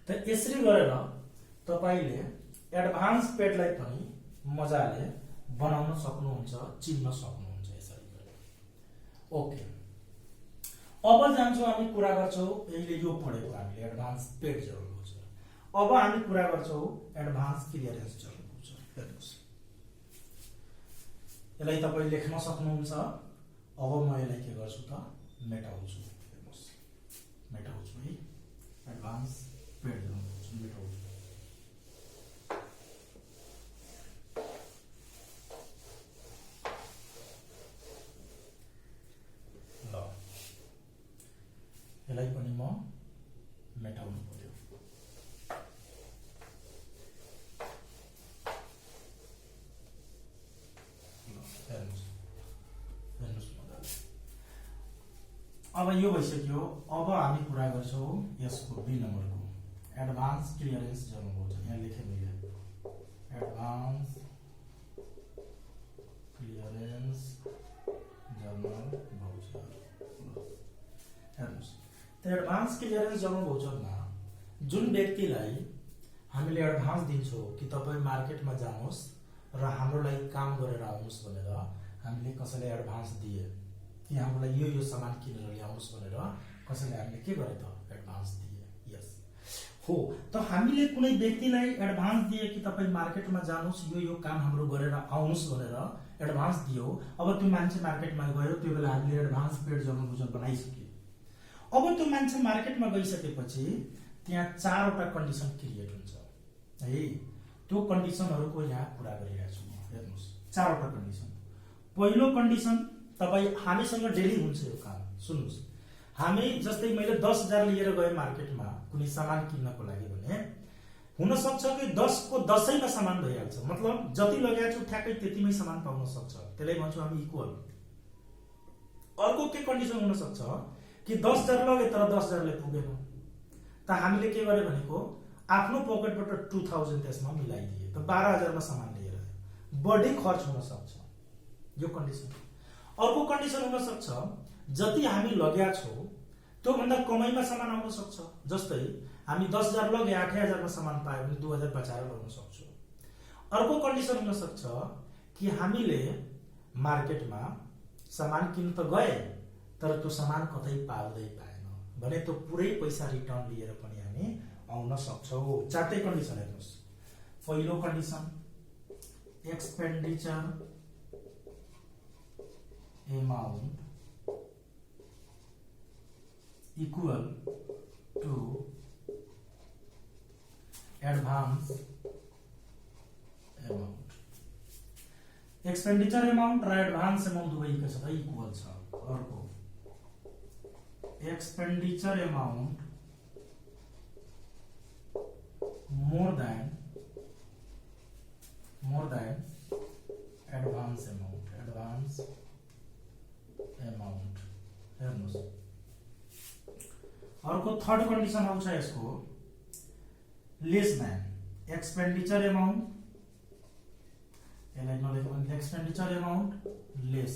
S1: त यसरी गरेर तपाईले एडभान्स पेडलाई पनि मजाले बनाउन सक्नुहुन्छ, चिन्न सक्नुहुन्छ यसरी गरेर। ओके, अब जान्छौँ हामी कुरा गर्छौँ अहिले यो पढेको हामीले एडभान्स पेड जरुर हुन्छ। अब हामी कुरा गर्छौँ एडभान्स क्लियरेन्स जरुर हुन्छ। हेर्नुस्, यसलाई तपाईले लेख्न सक्नुहुन्छ। अब म यसलाई के गर्छु त मेटाउँछु। हेर्नुस्, मेटाउँछु है, एडभान्स पेड जरुर हुन्छ, मेटाउँछु। यसलाई पनि म मेटाउनु पर्यो। अब यो भइसक्यो। अब हामी कुरा गर्छौँ यसको बी नम्बरको एडभान्स क्लियरेन्स जर्नल भाउचर। यहाँ लेखेँ मैले एडभान्स क्लियरेन्स जर्नल भाउचर। हेर्नुस्, एडभान्स क्लियरेन्स जर्नल भाउचरमा जुन व्यक्तिलाई हामीले एडभान्स दिन्छौँ कि तपाईँ मार्केटमा जानुहोस् र हाम्रो लागि काम गरेर आउनुहोस् भनेर हामीले कसैले एडभान्स दिए कि हाम्रो लागि यो सामान किनेर ल्याउनुहोस् भनेर कसैले हामीले के गरे त एडभान्स दिए। यस हो, त हामीले कुनै व्यक्तिलाई एडभान्स दिए कि तपाईँ मार्केटमा जानुहोस् यो काम हाम्रो गरेर आउनुहोस् भनेर एडभान्स दियो। अब त्यो मान्छे मार्केटमा गयो, त्यो बेला हामीले एडभान्स पेड जर्नल भाउचर बनाइसक्यो। अब त्यो मान्छे मार्केटमा गइसकेपछि त्यहाँ 4वटा कन्डिसन क्रिएट हुन्छ है। त्यो कन्डिसनहरुको यहाँ कुरा गरिरहेको छु म। हेर्नुस्, 4वटा कन्डिसन। पहिलो कन्डिसन, तपाई हामीसँग डेली हुन्छ यो काम। सुन्नुस्, हामी जस्तै मैले 10,000 लिएर गए मार्केटमा कुनै सामान किन्नको लागि भने हुन सक्छ कि 10 को 10ैमा सामान भइहाल्छ। मतलब जति लगाएको छु ठ्याक्कै त्यतिमै सामान पाउन सक्छ। त्यसलाई भन्छौँ हामी इक्वल। अर्को के कन्डिसन हुन सक्छ कि 10,000 लगे तर 10,000 ले पुगेन, त हामीले के गरे भनेको आफ्नो पकेटबाट 2000 त्यसमा मिलाइदिए, त 12,000 मा सामान लिएर बढी खर्च हुन सक्छ। यो कन्डिसन। अर्को कन्डिसन हुन सक्छ जति हामी लगेका छौ त्यो भन्दा कमाइमा सामान आउन सक्छ। जस्तै हामी 10,000 लगे 8,000 मा सामान पायो भने 2,000 बचाएर ल्याउन सक्छौं। अर्को कन्डिसन हुन सक्छ कि हामीले मार्केटमा सामान किन्न त गए तर त्यो सामान कतै पाउँदै पाएन भने त्यो पुरै पैसा रिटर्न लिएर पनि हामी आउन सक्छौं। चारटै कन्डिसन हेर्नुस्। पहिलो condition expenditure amount equal to advance amount। Expenditure amount र एडभान्स अमाउन्ट दुवै के छ त इक्वल छ। अर्को expenditure amount more than advance amount। हेर्नुस्, अर्को थर्ड कन्डिसन आउँछ यसको लेस देन एक्सपेन्डिचर अमाउन्ट। यसलाई नलेख्नु भने expenditure amount less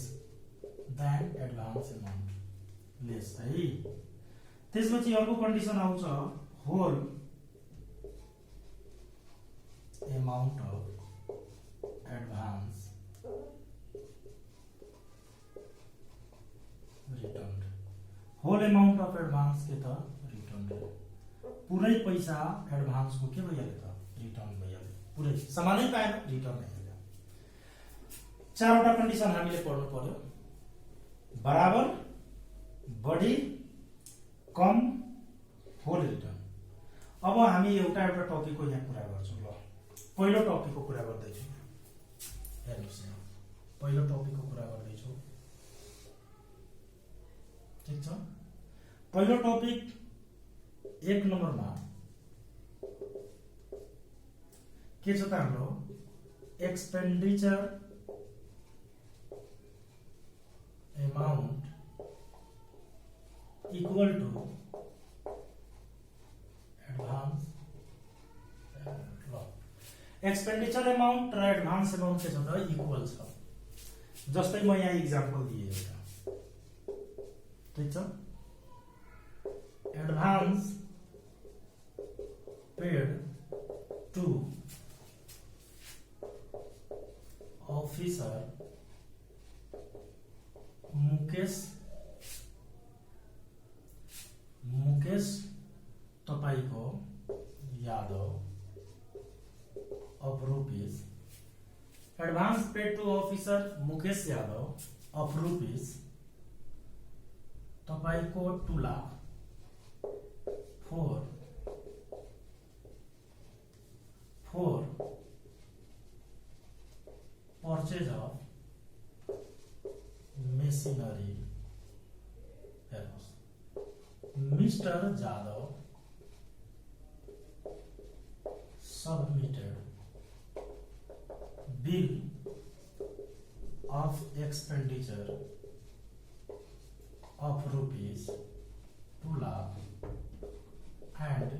S1: than advance amount. Less है। त्यसपछि अर्को कन्डिसन आउँछ whole amount of advance returned। Whole amount of advance के त रिटर्न। पुरै पैसा एडभान्स को के भइहाल्यो त रिटर्न भइहाल्यो। पुरै सामानै पाएन रिटर्न भइहाल्यो। चारवटा कन्डिसन हामीले पढ्नु पर्यो। बराबर, बढी, कम, होल रिटर्न। अब हामी एउटा टपिकको यहाँ कुरा गर्छौं। ल पहिलो टपिकको कुरा गर्दैछु। हेर्नुस्, यहाँ पहिलो टपिकको कुरा गर्दैछु। ठीक छ। पहिलो टपिक 1 नम्बरमा के छ त हाम्रो expenditure amount equal to advance expenditure amount र एडभान्स अमाउन्ट के छ त इक्वल छ। जस्तै म यहाँ इक्जाम्पल दिए एउटा, ठीक छ। Advance paid to officer Mukesh तपाईको Yadav of rupees. Advance paid to officer Mukesh Yadav of rupees तपाईको 2 lakh for purchase of machinery. Mr. Jadhav submitted bill of expenditure of rupees 2 lakh and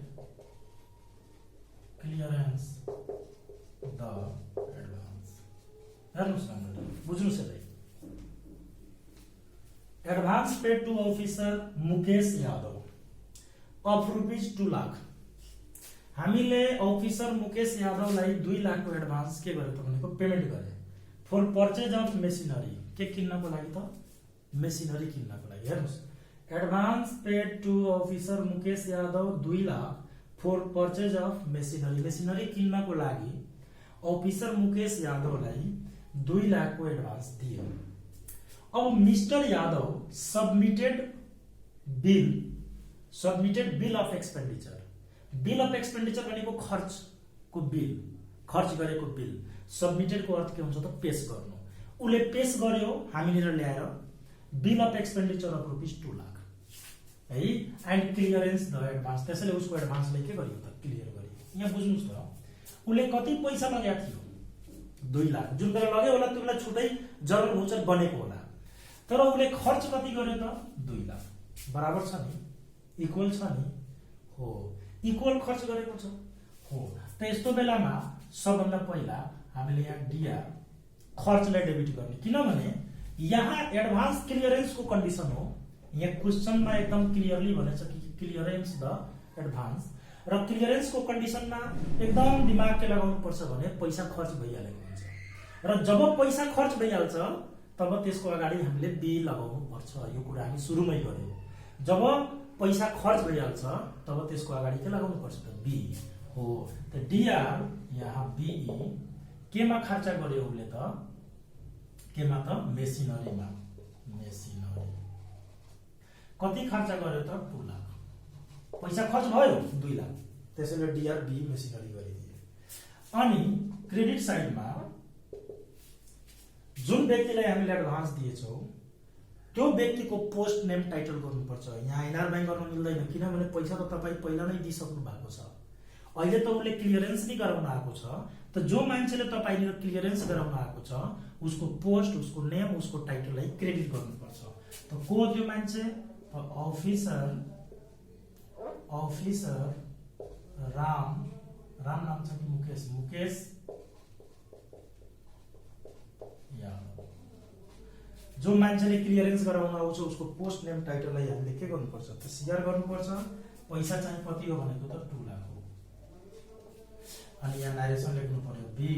S1: clearance the advance. हेर्नुस् न, बुझ्नुस् है। Advance paid to officer Mukesh Yadav of rupees 2 lakh. हामीले officer Mukesh यादवलाई 2 लाखको advance के गर्यो त भनेको पेमेन्ट गरे फर पर्चेज अफ मेसिनरी। के किन्नको लागि त? मेसिनरी किन्नको लागि। हेर्नुस्, advance paid to officer Mukesh Yadav 2 lakh for purchase of machinery. Machinery किन्नको लागि अफिसर मुकेश यादवलाई 2 लाखको एडभान्स दियो। अब mister Yadav submitted bill of expenditure. Bill of expenditure भनेको खर्चको बिल, खर्च गरेको बिल। सबमिटेडको अर्थ के हुन्छ त? पेश गर्नु। उले पेश गर्यो, हामीनिर ल्याएर bill of expenditure of rupees 2 lakh है, एन्ड क्लियरेन्स द एडभान्स। त्यसैले उसको एडभान्सलाई के गरियो त? क्लियर गरियो। यहाँ बुझ्नुस् त, उले कति पैसा लगाएको थियो? 2 लाख। जुन बेला लग्यो होला त्यो बेला छुट्टै जनरल भोचर बनेको होला, तर उले खर्च कति गर्यो त? 2 लाख। बराबर छ नि, इक्वल छ नि? हो, इक्वल खर्च गरेको छ। हो, त यस्तो बेलामा सबभन्दा पहिला हामीले यहाँ डीआर खर्चलाई डेबिट गर्ने, किनभने यहाँ एडभान्स क्लियरेन्सको कन्डिसन हो। यहाँ क्वेशनमा एकदम क्लियरली भनेछ कि क्लियरेन्स द एडभान्स, र क्लियरेन्सको कन्डिसनमा एकदम दिमाग के लगाउनु पर्छ भने पैसा खर्च भइहालेको हुन्छ, र जब पैसा खर्च भइहाल्छ तब त्यसको अगाडि हामीले बी लगाउनु पर्छ। यो कुरा हामी सुरुमै गर्यौं। जब पैसा खर्च भइहाल्छ तब त्यसको अगाडि के लगाउनु पर्छ त? बी हो। त डीआर यहाँ बीई केमा खर्च गर्यो उले त? केमा त? मेसिनरीमा। मेसिनरी कति खर्च गर्यो त? 2 लाख। पैसा खर्च भयो 2 लाख, त्यसैले डीआर बी मेसिनरी गरिदिए। अनि क्रेडिट साइडमा जुन व्यक्तिलाई हामीले एडभान्स दिएछौं त्यो व्यक्तिको पोस्ट नेम टाइटल गर्नुपर्छ। यहाँ एनआर बैंक गर्न मिल्दैन, किनभने पैसा त तपाई पहिला नै दिइसक्नु भएको छ। अहिले त उले क्लियरेन्स नै गराउन आएको छ। त जो मान्छेले तपाईले क्लियरेन्स गराउन आएको छ उसको पोस्ट, उसको नेम, उसको टाइटललाई क्रेडिट गर्नुपर्छ। त को त्यो मान्छे? अफिसर राम नाम छ कि मुकेश यादव। जो मान्छेले क्लियरेन्स गराउन आउँछ उसको पोस्ट नेम टाइटललाई हामीले के गर्नुपर्छ त? शेयर गर्नुपर्छ। पैसा चाहिँ कति हो भनेको त? 2 लाख हो। अनि यहाँ नरेसन लेख्नु पर्यो be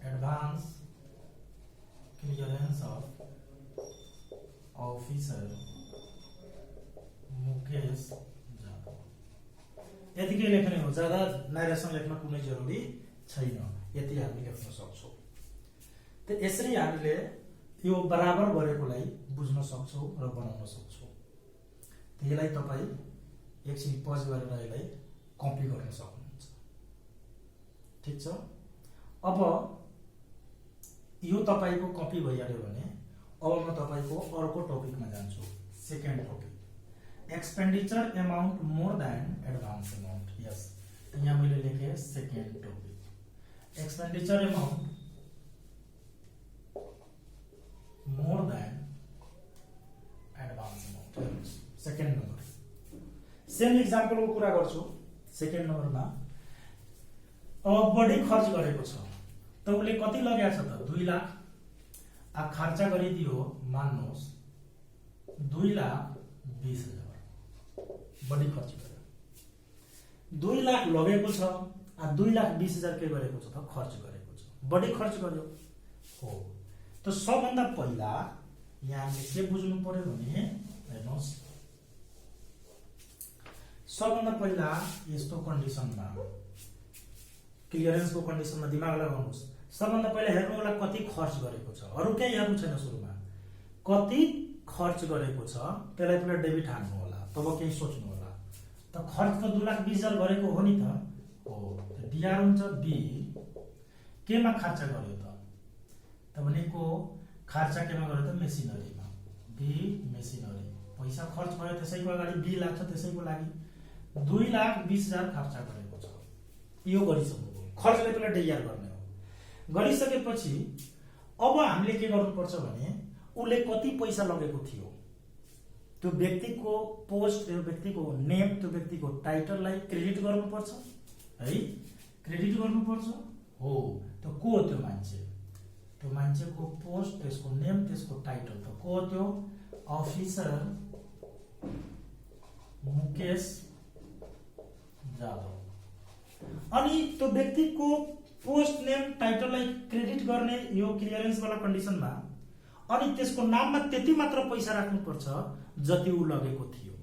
S1: advance clearance of officer Mukesh Yadav. यतिकै लेख्ने हो, ज्यादा नरेसन लेख्न कुनै जरुरी छैन। यति हामी लेख्न सक्छौं। त यसरी हामीले यो बराबर गरेकोलाई बुझ्न सक्छौं र बनाउन सक्छौं। त यसलाई तपाई एकछिन पज गरेर यसलाई कपी गर्न सक्नुहुन्छ। ठीक छ। अब यो तपाईको कपी भइहाल्यो भने अब म तपाईको अर्को टपिकमा जान्छु। Second topic, expenditure amount more than advance amount. Yes, यहाँ मैले लेखे second topic, expenditure amount more than advance amount. Second number same एक्जाम्पलको कुरा गर्छु। सेकेन्ड नम्बरमा अब बढी खर्च गरेको छ त उसले कति लगाएको छ त 2 लाख आ खर्चा गरिदियो मान्नुहोस् 2,20,000 बढी खर्च गर्यो। 2 लाख लगेको छ आ 2,20,000 के गरेको छ त खर्च गरेको छ, बढी खर्च गर्यो हो। त सबभन्दा पहिला यहाँ हामीले के बुझ्नु पर्यो भने हेर्नुहोस्, सबभन्दा पहिला यस्तो कन्डिसनमा क्लियरेन्सको कन्डिसनमा दिमाग लगाउनुहोस्। सबभन्दा पहिला हेर्नु होला कति खर्च गरेको छ, अरु केही हेर्नु छैन। सुरुमा कति खर्च गरेको छ त्यसलाई पहिला डेबिट हान्नु होला, तब केही सोच्नु होला। त खर्च त 2,20,000 गरेको हो नि त हो। त डिआर हुन्छ बी, केमा खर्च गर्यो त भनेको खर्च केमा गर्यो त मेसिनरीमा, बी मेसिनरी पैसा खर्च भयो त्यसैको अगाडि बी लाग्छ, त्यसैको लागि 2,20,000 खर्च गरेको छ। यो गरिसक्नु खर्चले पहिला डिआर गर्ने हो। गरिसकेपछि अब हामीले के गर्नुपर्छ भने उले कति पैसा लगेको थियो त्यो व्यक्तिको पोस्ट, त्यो व्यक्तिको नेम, त्यो व्यक्तिको टाइटललाई क्रेडिट गर्नुपर्छ है, क्रेडिट गर्नुपर्छ हो। त को हो त्यो मान्छे, त्यो मान्छेको पोस्ट, त्यसको नेम, त्यसको टाइटल त को हो त्यो अफिसर मुकेश जाधव। अनि त्यो व्यक्तिको पोस्ट नेम टाइटललाई क्रेडिट गर्ने यो क्लियरेन्स वाला कन्डिसनमा अनि त्यसको नाममा त्यति मात्र पैसा राख्नुपर्छ जति उ लगेको थियो।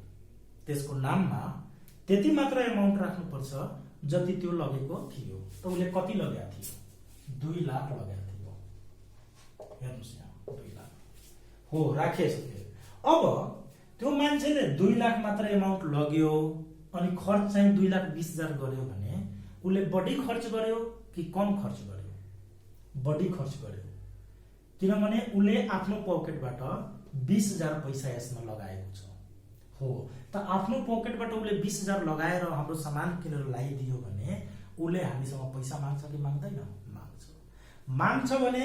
S1: त्यसको नाममा त्यति मात्र अमाउन्ट राख्नुपर्छ जति त्यो लगेको थियो। त उले कति लगाएको थियो 2 लाख लगाएको थियो। हेर्नुस् यहाँ 2 लाख हो राखिसक्यो। अब त्यो मान्छेले 2 लाख मात्र अमाउन्ट लग्यो अनि खर्च चाहिँ 2,20,000 गर्यो भने उले बढी खर्च गर्यो कि कम खर्च गर्यो? बढी खर्च गर्यो, किनभने उले आफ्नो पकेटबाट 20,000 पैसा यसमा लगाएको छ हो। त आफ्नो पकेटबाट उले 20,000 लगाएर हाम्रो सामान किनेर ल्याइदियो भने उले हामीसँग पैसा माग्छ कि माग्दैन? माग्छ। माग्छ भने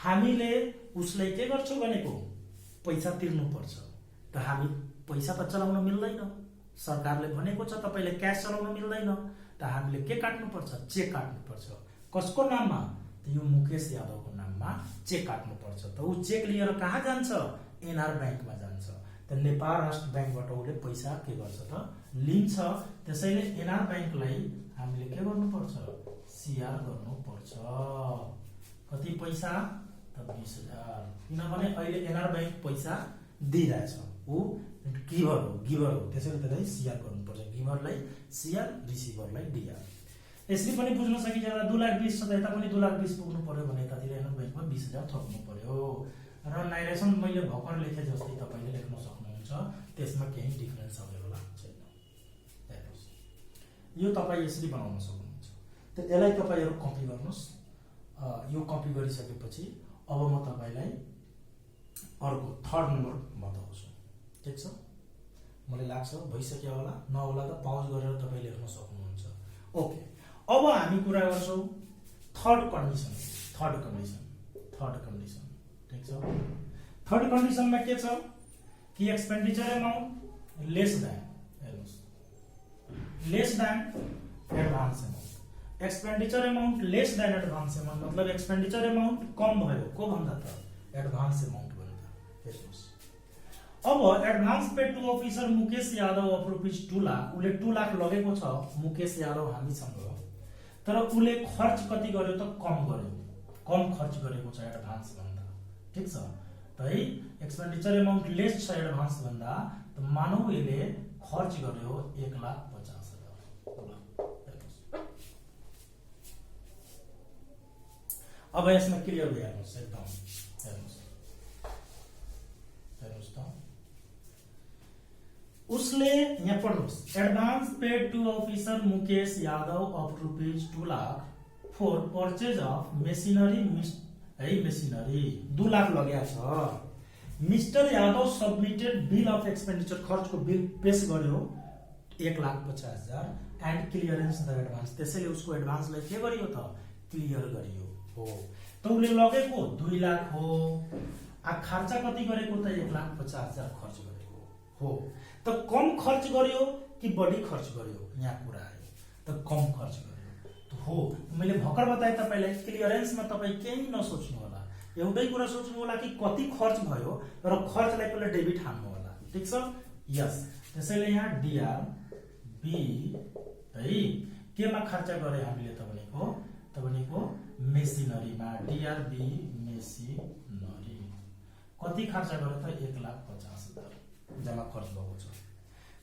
S1: हामीले उसलाई के गर्छौं भनेको पैसा तिर्नु पर्छ। त हामी पैसा त चलाउन मिल्दैन, सरकारले भनेको छ तपाईले क्याश चलाउन मिल्दैन। त हामीले के काट्नु पर्छ? चेक काट्नु पर्छ। कसको नाममा? त यो मुकेश यादवको नाममा चेक काट्नु पर्छ। त उ चेक लिएर कहाँ जान्छ? एनआर बैंकमा जान्छ। त नेपाल राष्ट्र बैंकबाट उले पैसा के गर्छ त लिन्छ। त्यसैले एनआर बैंकलाई हामीले के गर्नु पर्छ? सीआर गर्नु पर्छ। कति पैसा त 20,000, किनभने अहिले एनआर बैंक पैसा दिइरहेछ, उ गिभर हो, त्यसैले त्यसलाई सीआर गर्नुपर्छ। गिभरलाई सीआर, रिसिभरलाई डीआर। यसरी पनि बुझ्न सकिन्छ 2,20,000 छ त यता पनि 2,20,000 पुग्नु पर्यो भने यतातिर एनआर बैंकमा 20,000 थप्नु पर्यो। र नाइरेसन मैले भर्खर लेखे जस्तै तपाईले लेख्न सक्नुहुन्छ, त्यसमा केही डिफरेन्स अवेलेबल छैन। हेर्नुस्, यो तपाई यसरी बनाउन सक्नुहुन्छ। त यसलाई तपाईहरु कपी गर्नुस्। यो कपी गरिसकेपछि अब म तपाईलाई अर्को थर्ड नम्बर बताउँछु। ठीक छ? मलाई लाग्छ भइसक्यो होला, नहोला त पाउज गरेर तपाईले हेर्न सक्नुहुन्छ। ओके, अब हामी कुरा गर्छौं थर्ड कन्डिसन। ठीक छ? थर्ड कन्डिसनमा के छ कि एक्सपेन्डिचर अमाउन्ट लेस देन, हेर्नुस्, less than advance amount. Expenditure amount less than advance amount मतलब एक्सपेन्डिचर अमाउन्ट कम भयो को भन्दा त एडभान्स अमाउन्ट भन्दा। हेर्नुस्, अब advance paid to officer Mukesh Yadav of ₹2 lakh. उले 2 लाख लगेको छ मुकेश यादव हामीसँग, तर उले खर्च कति गर्यो त कम गर्यो, कम खर्च गरेको छ एडभान्स भन्दा। ठीक छ? त है एक्सपेन्डिचर अमाउन्ट लेस छ एडभान्स भन्दा, त मानौ यसले खर्च गर्यो 1,50,000। अब यसमा क्लियर भइहाल्नुस् एकदम। हेर्नुस् त उसले यहाँ पढ्नुस्, advance paid to officer Mukesh Yadav of ₹2 lakh for purchase of है मेसिनरी 2 लाख लगेको छ। Mister Yadav submitted bill of expenditure खर्चको बिल पेश गर्यो 1,50,000 एन्ड क्लियरेन्स द एडभान्स त्यसैले उसको एडभान्सलाई के गरियो त क्लियर गरियो हो। त उसले लगेको 2 लाख हो आ खर्चा कति गरेको त 1,50,000 खर्च गरेको हो। त कम खर्च गर्यो कि बढी खर्च गर्यो यहाँ कुरा आयो त कम खर्च गर्यो हो। मैले भर्खर बताए तपाईलाई क्लियरेन्समा तपाई केही नसोच्नु होला, एउटै कुरा सोच्नु होला कि कति खर्च भयो र खर्चलाई पहिला डेबिट हान्नु होला। ठीक छ यस। त्यसैले यहाँ डीआर बी है केमा खर्च गरे हामीले त भनेको मेसिनरीमा डीआर बी मेसिनरी कति खर्च गरे त 1,50,000 जम्मा खर्च भएको छ।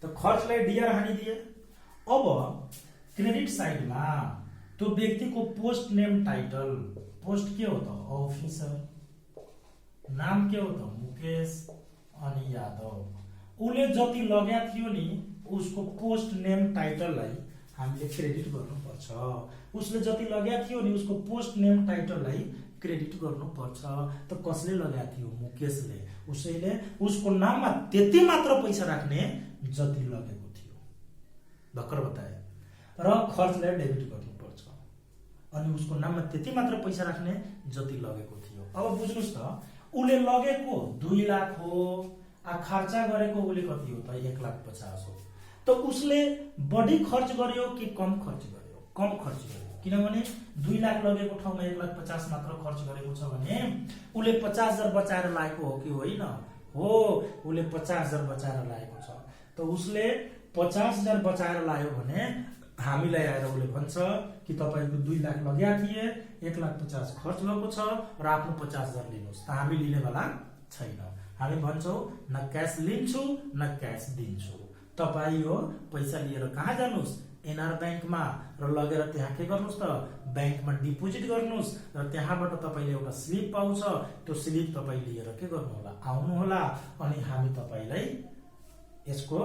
S1: त खर्चलाई डीआर हानिदिए। अब क्रेडिट साइडमा त्यो व्यक्तिको पोस्ट नेम टाइटल पोस्ट के हो त अफिसर, नाम के हो त मुकेश अनि यादव। उसले जति लग्या थियो नि उसको पोस्ट नेम टाइटललाई हामीले क्रेडिट गर्नुपर्छ। उसले जति लग्या थियो नि उसको पोस्ट नेम टाइटललाई क्रेडिट गर्नुपर्छ। त कसले लग्या थियो मुकेशले, उसैले उसको नाममा त्यति मात्र पैसा राख्ने जति लगेको थियो भर्खर बताए र खर्चलाई डेबिट गर्नुपर्छ अनि उसको नाममा त्यति मात्र पैसा राख्ने जति लगेको थियो। अब बुझ्नुस् त उले लगेको 2 लाख हो आ खर्चा गरेको उले कति हो त 1,50,000 हो। त उसले बढी खर्च गर्यो कि कम खर्च गर्यो? कम खर्च गर्यो, किनभने 2 लाख लगेको ठाउँमा 1,50,000 मात्र खर्च गरेको छ भने उले 50,000 बचाएर लागेको हो कि होइन? हो, उले 50,000 बचाएर लागेको छ। त उसले 50,000 बचाएर लायो भने हामीलाई आएर उले भन्छ कि तपाईको 2 लाख लग्या थिए 1,50,000 खर्च भएको छ र आफ्नो 50,000 लिनुहोस्। त हामी लिने वाला छैन। हामी भन्छौ न क्याश लिन्छु न क्याश दिन्छु। तपाई यो पैसा लिएर कहाँ जानुस्? एनआर बैंकमा र लगेर त्यहाँ के गर्नुस् त बैंकमा डिपोजिट गर्नुस् र त्यहाँबाट तपाईले एउटा स्लिप पाउँछ। त्यो स्लिप तपाई लिएर के गर्नु होला? आउनु होला अनि हामी तपाईलाई यसको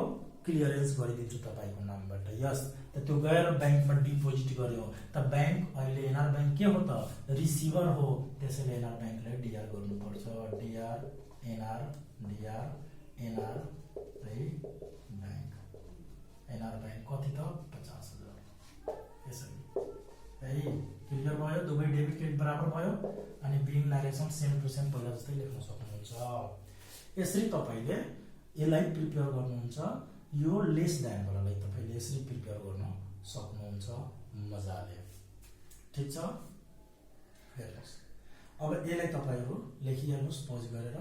S1: क्लियरेन्स गरिदिन्छु तपाईको नामबाट। यस, त त्यो गएर बैंकमा डिपोजिट गर्यो त बैंक अहिले एनआर बैंक के हो त रिसिभर हो। त्यसैले एनआर बैंकले डीआर गर्नुपर्छ। डीआर एनआर डीआर एनआर है बैंक एनआर बैंक कति त 50,000। यसरी है क्लियर भयो? दुवै डेबिट क्रेडिट बराबर भयो अनि being narration same to same पहिला जस्तै लेख्न सक्नुहुन्छ। यसरी तपाईले यसलाई प्रिपेयर गर्नुहुन्छ। यो लेस दैन वालालाई तपाईले यसरी प्रिपेयर गर्न सक्नुहुन्छ मजाले। ठीक छ? हेर्नुस् अब यसलाई तपाईहरु लेखिहाल्नुस् पज गरेर।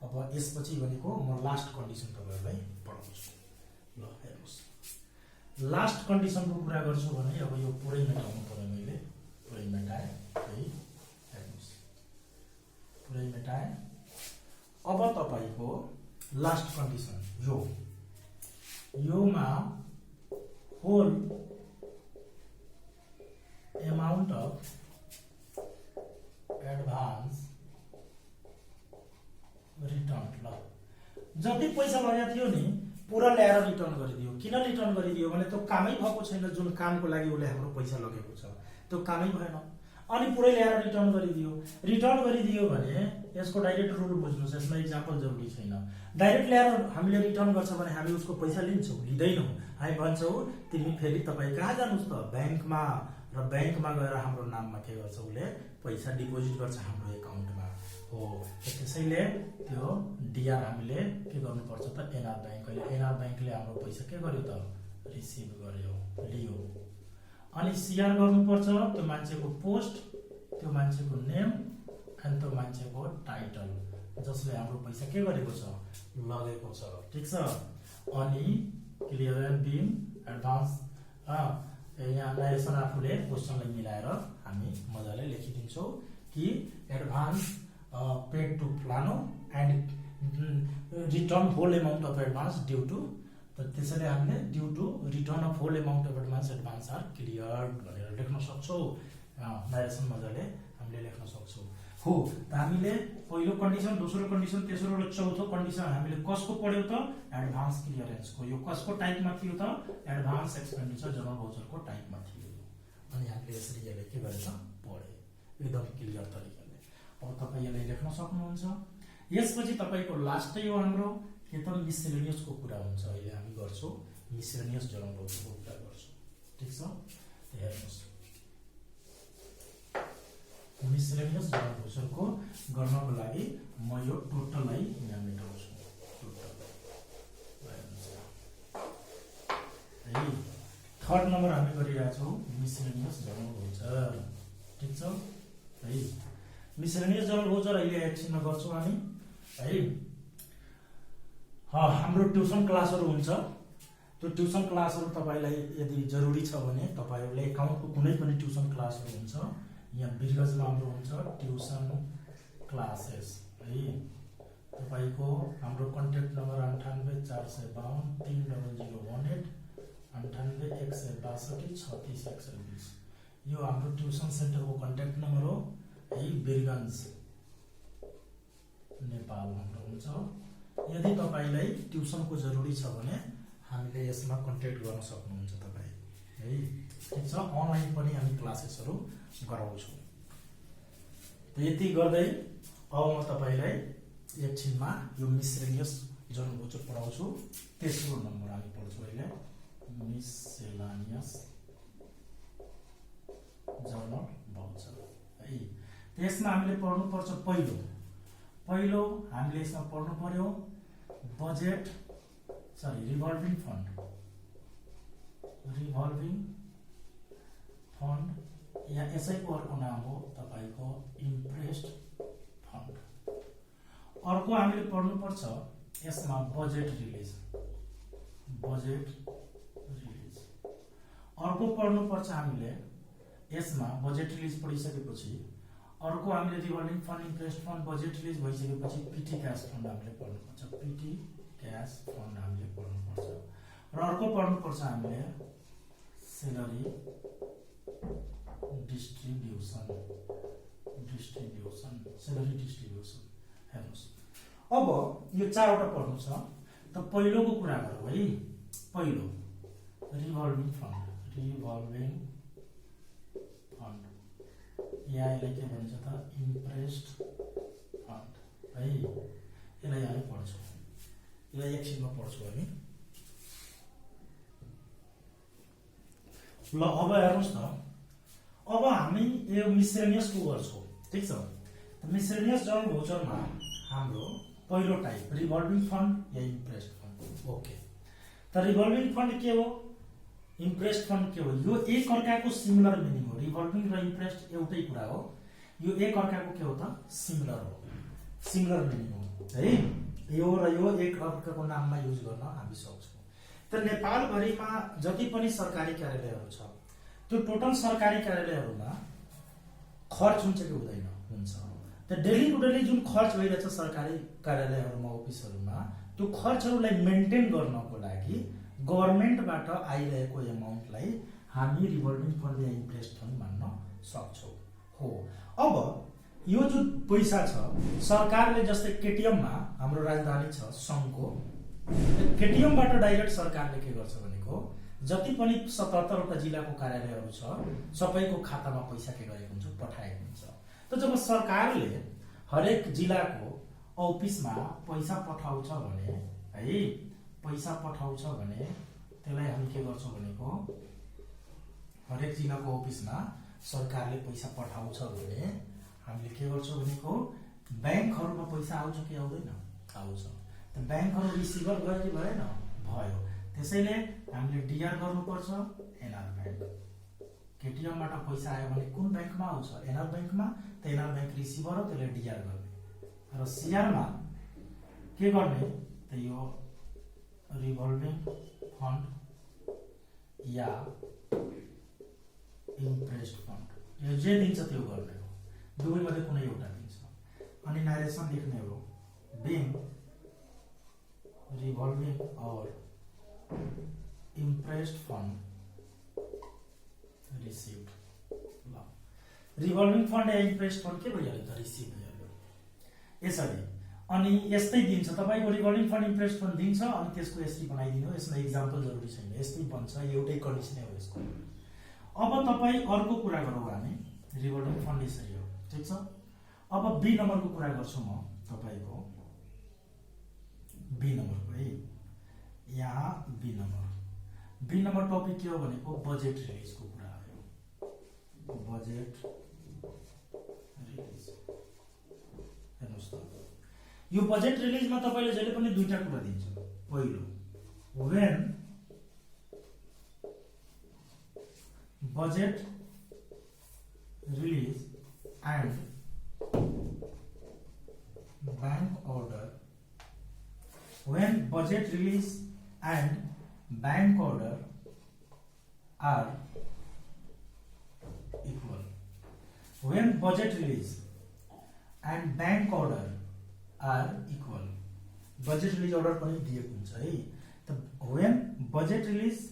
S1: अब यसपछि भनेको म लास्ट कन्डिसन तपाईहरुलाई पढाउँछु। ल हेर्नुस्, लास्ट कन्डिसनको कुरा गर्छु भने अब यो पुरै मेटाउनु पर्यो। मैले पुरै मेटाए है, हेर्नुस् पुरै मेटाए। अब तपाईको लास्ट कन्डिसन योमा whole amount of advance return. ल जति पैसा लगेको थियो नि पूरा ल्याएर रिटर्न गरिदियो। किन रिटर्न गरिदियो भने त्यो कामै भएको छैन। जुन कामको लागि उसले हाम्रो पैसा लगेको छ त्यो कामै भएन अनि पुरै ल्याएर रिटर्न गरिदियो। रिटर्न गरिदियो भने यसको डाइरेक्ट रुल बुझ्नुस्। यसमा एक्जाम्पल जरुरी छैन। डाइरेक्ट ल्याएर हामीले रिटर्न गर्छ भने हामी उसको पैसा लिन्छौँ लिँदैनौँ। हामी भन्छौँ तिमी फेरि तपाईँ कहाँ जानुस् त बैंकमा र बैंकमा गएर हाम्रो नाममा के गर्छ उसले पैसा डिपोजिट गर्छ हाम्रो एकाउन्टमा हो। त्यसैले त्यो डीआर हामीले के गर्नुपर्छ त एनआर बैंक। एनआर बैंकले हाम्रो पैसा के गर्यो त रिसिभ गर्यो लियो अनि सीआर गर्नुपर्छ त्यो मान्छेको पोस्ट, त्यो मान्छेको नेम अनि त्यो मान्छेको टाइटल जसले हाम्रो पैसा के गरेको छ लगेको छ। ठीक छ? अनि क्लियरेन्स बिल एडभान्स यहाँ नरेसन आफूले क्वेशनलाई मिलाएर हामी मजाले लेखिदिन्छौँ कि एडभान्स पेड टु प्लानो and return whole amount of advance due to. त्यसैले हामीले due to return of whole amount of advance are cleared भनेर लेख्न सक्छौँ। नरेसन मजाले हामीले लेख्न सक्छौँ हो। त हामीले पहिलो कन्डिसन, दोस्रो कन्डिसन, तेस्रो र चौथो कन्डिसन हामीले कसको पढ्यौं त एडभान्स क्लियरेन्सको। यो कसको टाइपमा थियो त एडभान्स एक्सपेन्डिचर जनरल भाउचरको टाइपमा थियो। अनि हामीले यसरी यसले के गरेछ पढे एकदम क्लियर तरिकाले। अब तपाईँ यसलाई लेख्न सक्नुहुन्छ। यसपछि तपाईँको लास्टै हो हाम्रो के त मिसलेनियसको कुरा हुन्छ। अहिले हामी गर्छौँ मिसलेनियस जर्नल भोचरको कुरा गर्छौँ। ठिक छ, हेर्नुहोस् मिसलेनियस जर्नल भोचरको गर्नको लागि म यो टोटललाई यहाँ मेटाउँछु। थर्ड नम्बर हामी गरिरहेछौँ मिसलेनियस जर्नल भोचर। ठिक छ है, मिसलेनियस जर्नल भोचर अहिले एकछिनमा गर्छौँ हामी है। हाम्रो ट्युसन क्लासहरू हुन्छ। त्यो ट्युसन क्लासहरू तपाईँलाई यदि जरुरी छ भने तपाईँहरूले एकाउन्टको कुनै पनि ट्युसन क्लासहरू हुन्छ, यहाँ बिरगजमा हाम्रो हुन्छ ट्युसन क्लासेस है। तपाईँको हाम्रो कन्ट्याक्ट नम्बर 9845230018 9816263120। यो हाम्रो ट्युसन सेन्टरको कन्ट्याक्ट नम्बर हो है, बिरगन्ज नेपाल हाम्रो हुन्छ। यदि तपाईँलाई ट्युसनको जरुरी छ भने हामीले यसमा कन्ट्याक्ट गर्न सक्नुहुन्छ तपाईँ है। ठिक छ, अनलाइन पनि हामी क्लासेसहरू गराउँछौँ। यति गर्दै अब म तपाईँलाई एकछिनमा यो मिसलेनियस जर्नल भोचर पढाउँछु। तेस्रो नम्बर हामी पढ्छौँ अहिले मिसलेनियस जर्नल भोचर है। त्यसमा हामीले पढ्नुपर्छ पहिलो हामीले यसमा पढ्नु पर्यो रिभल्भिङ फन्ड या यसैको अर्को नाम हो तपाईँको इम्प्रेस्ड फन्ड। अर्को हामीले पढ्नुपर्छ यसमा बजेट रिलिज। अर्को पढ्नुपर्छ हामीले यसमा बजेट रिलिज पढिसकेपछि अर्को हामीले revolving fund, impressed fund, budget release भइसकेपछि पिटी क्याश फन्ड हामीले पढ्नुपर्छ। पिटी क्याश फन्ड हामीले पढ्नुपर्छ। र अर्को पढ्नुपर्छ हामीले सेलरी डिस्ट्रिब्युसन। हेर्नुहोस् अब यो चारवटा पढ्नु छ त पहिलोको कुरा गरौँ है। पहिलो रिभल्भिङ फन्ड यहाँ यसलाई के भन्छ त इम्प्रेस्ड फन्ड है। यसलाई हामी पढ्छौँ, यसलाई एकछिनमा पढ्छौँ हामी। ल अब हेर्नुहोस् न, अब हामी यो मिसलेनियसको गर्छौँ। ठिक छ, मिसलेनियस जर्नल भोचरमा हाम्रो पहिलो टाइप रिभल्भिङ फन्ड या इम्प्रेस्ड फन्ड। ओके, त रिभल्भिङ फन्ड के हो, इम्प्रेस्ड फन्ड के हो? यो एक अर्काको सिमिलर मिनिङ हो। रिभल्भिङ र इम्प्रेस्ड एउटै कुरा हो। यो एक अर्काको के हो त सिमिलर हो, सिमिलर मिनिङ हो है। यो र यो एक अर्काको नाममा युज गर्न हामी सक्छौँ। त नेपालभरिमा जति पनि सरकारी कार्यालयहरू छ त्यो टोटल सरकारी कार्यालयहरूमा खर्च हुन्छ कि हुँदैन? हुन्छ। त डेली टु डेली जुन खर्च भइरहेछ सरकारी कार्यालयहरूमा, अफिसहरूमा, त्यो खर्चहरूलाई मेन्टेन गर्नको लागि गभर्नमेन्टबाट आइरहेको एमाउन्टलाई हामी रिभल्भिङ फन्ड या इम्प्रेस्ड फन्ड मान्न सक्छौँ हो। अब यो जो पैसा छ सरकारले, जस्तै केटिएममा हाम्रो राजधानी छ सङ्घको, केटिएमबाट डाइरेक्ट सरकारले के गर्छ भनेको जति पनि 77वटा जिल्लाको कार्यालयहरू छ सबैको खातामा पैसा के गरेको हुन्छ, पठाएको हुन्छ। त जब सरकारले हरेक जिल्लाको अफिसमा पैसा पठाउँछ भने है, त्यसलाई हामी के गर्छौँ भनेको हरेक जिल्लाको अफिसमा सरकारले पैसा पठाउँछ भने हामीले के गर्छौँ भनेको ब्याङ्कहरूमा पैसा आउँछ कि आउँदैन? आउँछ। त ब्याङ्कहरू रिसिभर गयो कि भएन? भयो। त्यसैले हामीले डिआर गर्नुपर्छ एनआर ब्याङ्क। केटिएमबाट पैसा आयो भने कुन ब्याङ्कमा आउँछ? एनआर ब्याङ्कमा। त एनआर ब्याङ्क रिसिभर हो, त्यसले डिआर गर्ने। र सिआरमा के गर्ने त यो रिभल्भिङ फन्ड या इम्प्रेस्ड फन्ड, यो जे दिन्छ त्यो गर्ने हो। दुवै मध्ये कुनै एउटा दिन्छ। अनि नारेसन लेख्ने हो बिङ रिभल्भिङ और इम्प्रेस्ड फन्ड रिसिभ्ड। ल रिभल्भिङ फन्ड या इम्प्रेस्ड फन्ड के भइहाल्यो त? रिसिभ भइहाल्यो। यसरी अनि यस्तै दिन्छ तपाईको रिभल्भिङ फन्ड, इम्प्रेस्ड फन्ड दिन्छ अनि त्यसको एसटी बनाइदिनु। यसमा एक्जाम्पल जरुरी छैन, यस्तै बन्छ, एउटै कन्डिसन हो यसको। अब तपाई अर्को कुरा गरौँ हामी। रिभल्भिङ फन्ड यसरी हो, ठीक छ। अब बी नम्बरको कुरा गर्छु म तपाईको बी नम्बरको है यहाँ बी नम्बर टपिक के हो भनेको बजेट रिलिजको कुरा आयो बजेट रिलिज हेर्नुस् त यो बजेट रिलिजमा तपाईले जहिले पनि दुईटा कुरा दिन्छ पहिलो when budget release and bank order when budget release and bank order are equal when budget release and bank order are equal budget release order पनि दिएको हुन्छ है त when budget release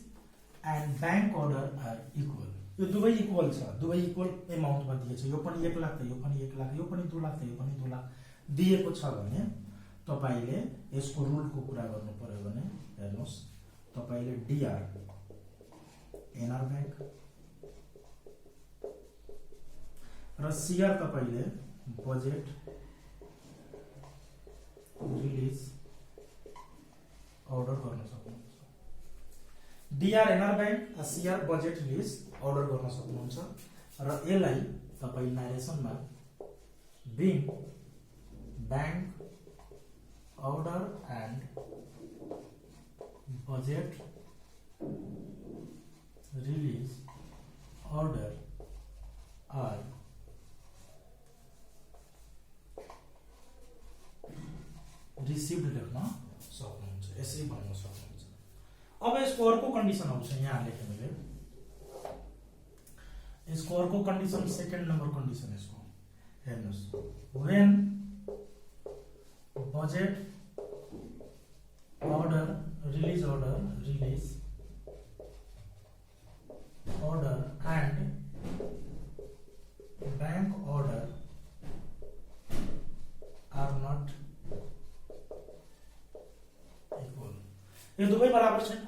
S1: and bank order are equal यो दुवै equal छ दुवै equal एमाउन्टमा दिएको छ यो पनि 1 लाख त यो पनि 1 लाख यो पनि 2 लाख त यो पनि 2 लाख दिएको छ भने तपाईले यसको रुलको कुरा गर्नु पर्यो भने हेर्नुस् तपाईले डीआर एनआर बैंक र सीआर तपाईले बजेट रिलिज अर्डर गर्न सक्नुहुन्छ DR NR bank CR budget release order गर्न सक्नुहुन्छ र यसलाई तपाई नरेसनमा being bank order and budget release order are received लेख्न सक्नुहुन्छ यसरी भन्न सक्नुहुन्छ अब यसको अर्को कन्डिसन आउँछ यहाँ लेखे मैले यसको अर्को कन्डिसन सेकेन्ड नम्बर कन्डिसन यसको हेर्नुस् when budget order release order and bank order are not equal यो दुवै बराबर छैन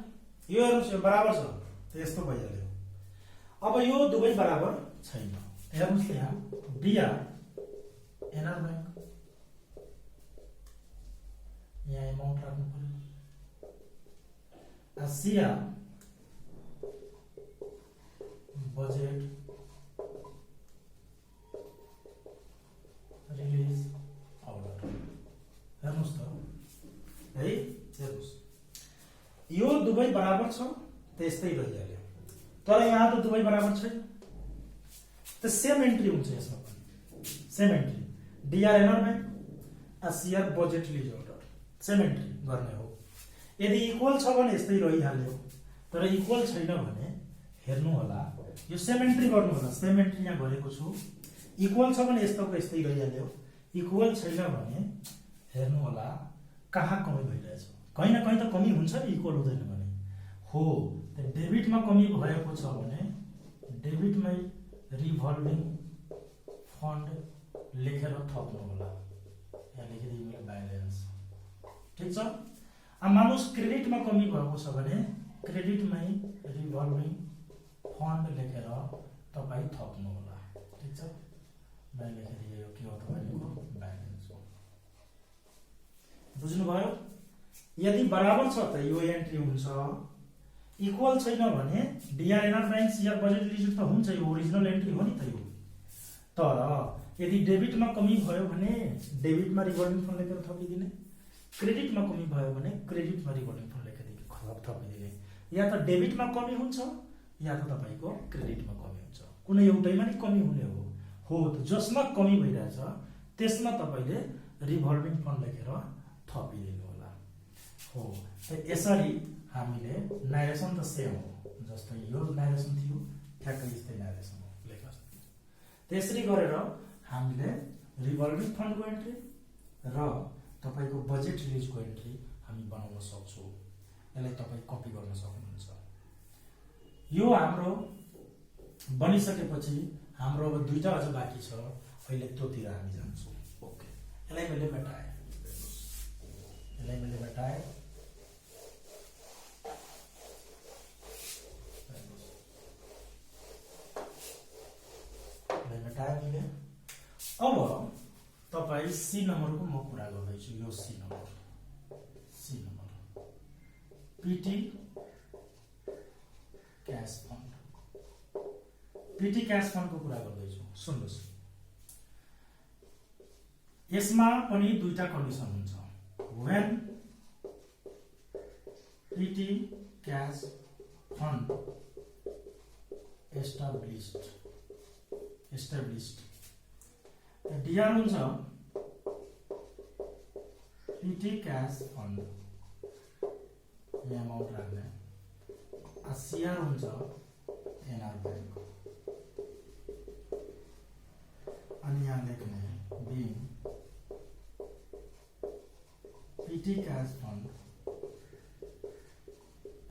S1: यो हेर्नुस् यो बराबर छ त यस्तो भइहाल्यो अब यो दुवै बराबर छैन हेर्नुस् यहाँ डीआर एनआर बैंक यहाँ अमाउन्ट राख्नु पर्यो सीआर बजेट रिलिज अर्डर हेर्नुस् त है हेर्नुस् यो दुवै बराबर छ त्यस्तै रहिहाल्यो तर यहाँ त दुवै बराबर छैन त सेम एन्ट्री हुन्छ यसमा पनि same entry DR NR bank CR budget release order same entry गर्ने हो यदि इक्वल छ भने यस्तै रहिहाल्यो तर इक्वल छैन भने हेर्नु होला यो सेम एन्ट्री गर्नु होला सेम एन्ट्री यहाँ गरेको छु इक्वल छ भने यस्तोको यस्तै रहिहाल्यो इक्वल छैन भने हेर्नु होला कहाँ कमी भइरहेछ कहीं न कहीं त कमी हुन्छ नि इक्वल हुँदैन भने हो डेबिटमा कमी भएको छ भने डेबिटमै रिभल्भिङ फन्ड लेखेर थप्नु होला यहाँ लेखिदिए मैले ब्यालेन्स ठीक छ अब मानुस क्रेडिटमा कमी भएको छ भने क्रेडिटमै रिभल्भिङ फन्ड लेखेर तपाई थप्नु होला ठीक छ मैले लेखिदिए यो के हो तपाईको ब्यालेन्स हो बुझ्नु भयो यदि बराबर छ त यो एन्ट्री हुन्छ इक्वल छैन भने DR NR bank CR budget release त हुन्छ यो ओरिजिनल एन्ट्री हो नि त यो तर यदि डेबिटमा कमी भयो भने डेबिटमा रिभल्भिङ फन्ड लेखेर थपिदिने क्रेडिटमा कमी भयो भने क्रेडिटमा रिभल्भिङ फन्ड लेखेर थपिदिने या त डेबिटमा कमी हुन्छ या त तपाईको क्रेडिटमा कमी हुन्छ कुनै एउटैमा नि कमी हुने हो त जसमा कमी भइरहेछ त्यसमा तपाईले रिभल्भिङ फन्ड लेखेर थपिदिनु होला हो त यसरी हामीले नारेसन त सेम हो जस्तै यो नारेसन थियो ठ्याक्कै यस्तै नारेसन हो लेख्न त्यसरी गरेर हामीले रिभल्भिङ फन्डको एन्ट्री र तपाईको बजेट रिलिजको एन्ट्री हामी बनाउन सक्छौं यसलाई तपाई कपी गर्न सक्नुहुन्छ यो हाम्रो बनिसकेपछि हाम्रो अब दुईटा अझ बाँकी छ अहिले त्योतिर हामी जान्छौं ओके यसलाई मैले मेटाए अब सी नम्बरको म कुरा गर्दैछु। यो C number PT cash fund को कुरा गर्दैछु। सुन्नुहोस्, यसमा पनि दुईटा कन्डिसन हुन्छ। When PT cash fund established DR हुन्छ पीटी क्याश फन्ड अमाउन्ट राख्ने, सीआर हुन्छ एनआर बैंक, अनि यहाँ लेख्ने being PT cash fund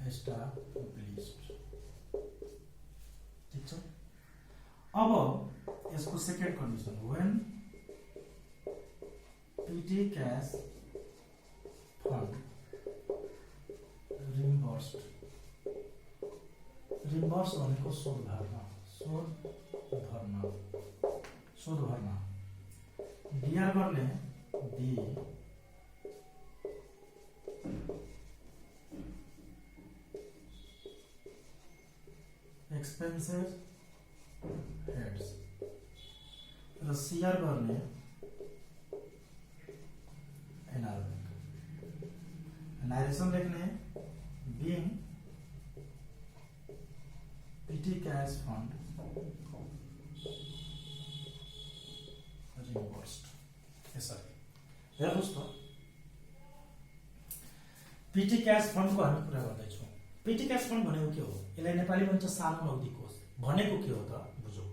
S1: established. ठीक छ। अब यसको second condition, when PT cash fund reimbursed भनेको शोध भर्ना डिआर गर्ने बी एक्सपेन्सेस हेड्स र सीआर गर्ने एनआर बैंक। नारेसन लेख्ने being PT cash fund reimbursed. यसरी हेर्नुहोस् त, पीटी क्याश फन्डको हामी कुरा गर्दैछौँ। पीटी क्याश फन्ड भनेको के हो? यसलाई नेपाली भन्छ सानो नगदी कोष। भनेको के हो त बुझौँ।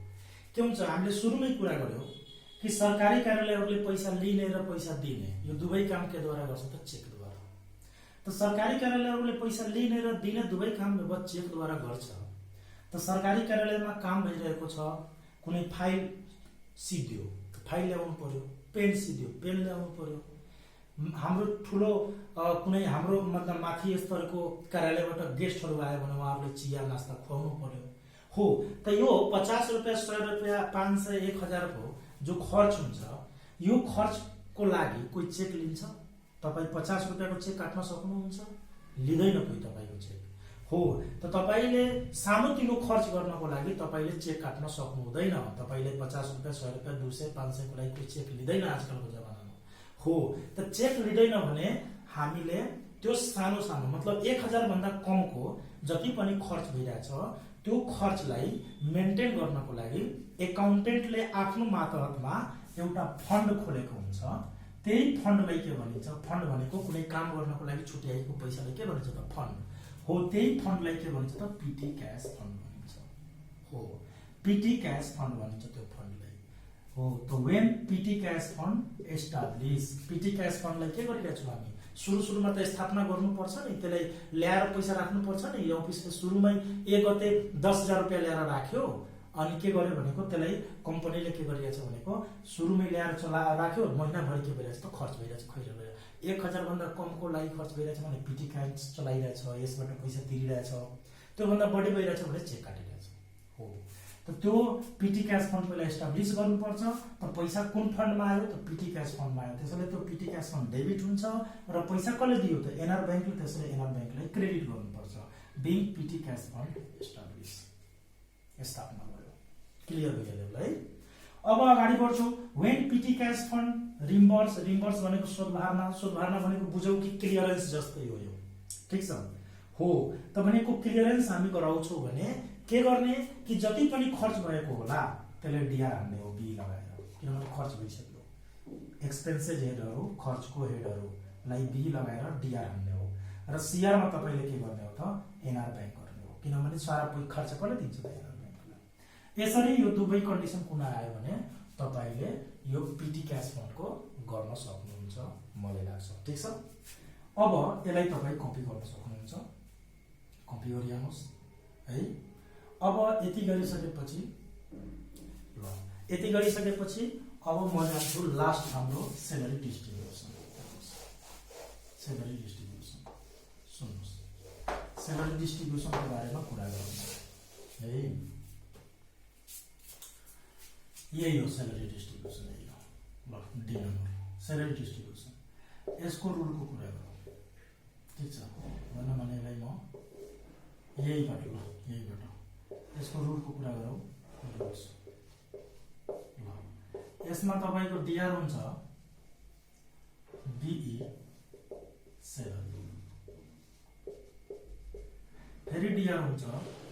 S1: के हुन्छ, हामीले सुरुमै कुरा गर्यौँ कि सरकारी कार्यालयहरूले पैसा लिने र पैसा दिने यो दुवै काम केद्वारा गर्छ त? चेकद्वारा। त सरकारी कार्यालयहरूले पैसा लिने र दिने दुवै काम जब चेकद्वारा गर्छ त सरकारी कार्यालयमा काम भइरहेको छ, कुनै फाइल सिद्धियो फाइल ल्याउनु पर्यो, पेन सिद्धियो पेन ल्याउनु पर्यो, हाम्रो ठुलो कुनै हाम्रो मतलब माथि स्तरको कार्यालयबाट गेस्टहरू आयो भने उहाँहरूले चिया नास्ता खुवाउनु पर्यो। हो त यो 50 रुपियाँ 100 रुपियाँ 500 1000 को जो खर्च हुन्छ, यो खर्चको लागि कोही चेक लिन्छ? तपाईँ 50 रुपियाँको चेक काट्न सक्नुहुन्छ? लिँदैन कोही तपाईँको चेक। हो त तपाईले सानोतिनो खर्च गर्नको लागि तपाईले चेक काट्न सक्नु हुँदैन। तपाईले 50 रुपियाँ 100 रुपियाँ 200 500 को लागि कोही चेक लिँदैन आजकलको जमानामा। हो त चेक लिँदैन भने हामीले त्यो सानो मतलब 1000 भन्दा कमको जति पनि खर्च भइरहेछ त्यो खर्चलाई मेन्टेन गर्नको लागि एकाउन्टेन्टले आफ्नो मातहतमा एउटा फन्ड खोलेको हुन्छ। त्यही फन्डलाई के भनिन्छ? फन्ड भनेको कुनै काम गर्नको लागि छुट्याएको पैसालाई के भनिन्छ त? फन्ड हो। त्यही फन्डलाई के भनिन्छ त? पीटी क्याश फन्ड भनिन्छ। हो, पीटी क्याश फन्ड भनिन्छ त्यो फन्डलाई। हो त when PT cash fund establish, PT cash फन्डलाई के गरिरहेछौँ हामी? सुरुमा त स्थापना गर्नुपर्छ नि, त्यसलाई ल्याएर पैसा राख्नुपर्छ नि। यो अफिसले सुरुमै 1 गते 10,000 रुपियाँ ल्याएर राख्यो, अनि के गर्यो भनेको त्यसलाई कम्पनीले के गरिरहेछ भनेको सुरुमै ल्याएर राख्यो, महिनाभरि के भइरहेछ त? खर्च भइरहेछ। खैर 1000 भन्दा कमको लागि खर्च भइरहेछ भने पीटी क्याश चलाइरहेछ, यसबाट पैसा तिरिरहेछ। त्योभन्दा बढी भइरहेछ भने चेक काटिरहेछ। हो त त्यो पीटी क्याश फन्ड पहिला एस्टाब्लिश गर्नुपर्छ। त पैसा कुन फन्डमा आयो त? पीटी क्याश फन्डमा आयो। त्यसैले त्यो पीटी क्याश फन्ड डेबिट हुन्छ र पैसा कसले दियो त? एनआर बैंकले। त्यसैले एनआर बैंकलाई क्रेडिट गर्नुपर्छ। Being PT cash fund establish, स्थापना भयो। क्लियर भयो है? अब अगाडि बढ्छौँ। When PT cash fund reimburse भनेको शोधभर्ना भनेको बुझौँ कि क्लियरेन्स जस्तै हो यो। ठीक छ। हो त भनेको क्लियरेन्स हामी गराउँछौँ भने के गर्ने कि जति पनि खर्च भएको होला त्यसलाई डिआर हान्ने हो, बी लगाएर, किनभने खर्च भइसक्यो। एक्सपेन्सेस हेडहरू, खर्चको हेडहरूलाई बी लगाएर डिआर हान्ने हो। र सीआरमा तपाईँले के गर्ने हो त? एनआर बैंक गर्ने हो, किनभने सारा खर्च कसले दिन्छ त? एनआर बैंकले। यसरी यो दुवै कन्डिसन कुन आयो भने तपाईले यो पीटी क्याश फन्डको गर्न सक्नुहुन्छ मलाई लाग्छ। ठीक छ। अब यसलाई तपाईँ कपी गर्न सक्नुहुन्छ। कपी गरिहाल्नुहोस् है। अब यति गरिसकेपछि अब म जान्छु लास्ट हाम्रो सेलरी डिस्ट्रिब्युसन। सुन्नुहोस्, सेलरी डिस्ट्रिब्युसनको बारेमा कुरा गरौँ है। यही हो सेलरी डिस्ट्रिब्युसन। यही हो ल, डी नम्बर सेलेरी डिस्ट्रिब्युसन यसको रुलको कुरा गरौँ ठीक छ भन्न भनेलाई म यहीबाट ल यहीबाट यसको रुलको कुरा गरौँ रुल्स ल यसमा तपाईको डिआर हुन्छ डिई सेलेरी फेरि डिआर हुन्छ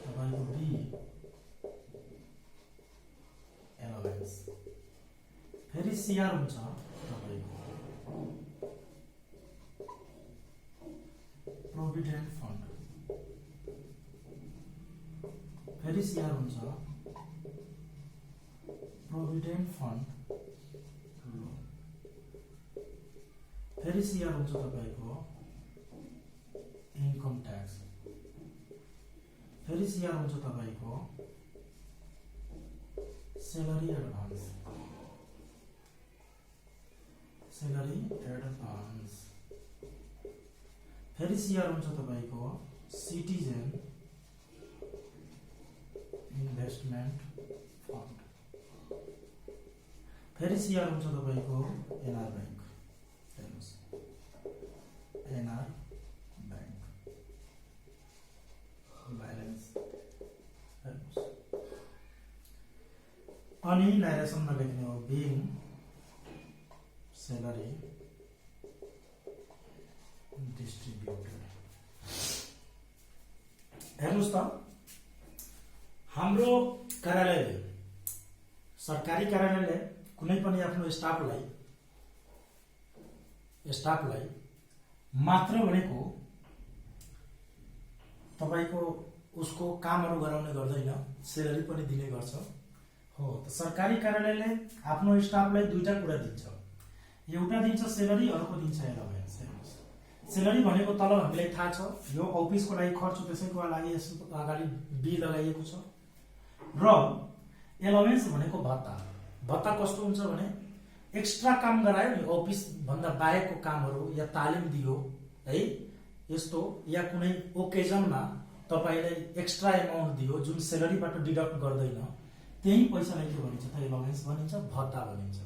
S1: तपाईको बी एलावेन्स फेरि सीआर हुन्छ तपाईको प्रोभिडेन्ट फन्ड फेरि सीआर हुन्छ प्रोभिडेन्ट फन्ड फेरि सीआर हुन्छ तपाईको इन्कम ट्याक्स फेरि सीआर हुन्छ तपाईको सेलरी एडभान्स फेरि सीआर हुन्छ तपाईको सिटिजन इन्भेस्टमेन्ट फन्ड फेरि सीआर हुन्छ तपाईको एनआर बैंक हेर्नुस् एनआर बैंक ब्यालेन्स हेर्नुस् अनि नारेसनमा लेख्ने हो बिङ सेलरी डिस्ट्रिब्युटेड हेर्नुस् त हाम्रो कार्यालयले सरकारी कार्यालयले कुनै पनि आफ्नो स्टाफलाई मात्र भनेको तपाईको उसको कामहरु गराउने गर्दैन सेलरी पनि दिने गर्छ हो त सरकारी कार्यालयले आफ्नो स्टाफलाई दुईटा कुरा दिन्छ एउटा दिन्छ सेलरी अर्को दिन्छ एलावेन्स सेलरी भनेको तल हामीलाई थाहा छ यो अफिसको लागि खर्च त्यसैको लागि यसको अगाडि बी लगाइएको छ र एलावेन्स भनेको भत्ता कस्तो हुन्छ भने एक्स्ट्रा काम गरायो नि अफिस भन्दा बाहेकको कामहरु या तालिम दियो है यस्तो या कुनै ओकेजनमा तपाईलाई एक्स्ट्रा अमाउन्ट दियो जुन सेलरीबाट डिडक्ट गर्दैन त्यही पैसालाई के भनिन्छ त एलावेन्स भनिन्छ भत्ता भनिन्छ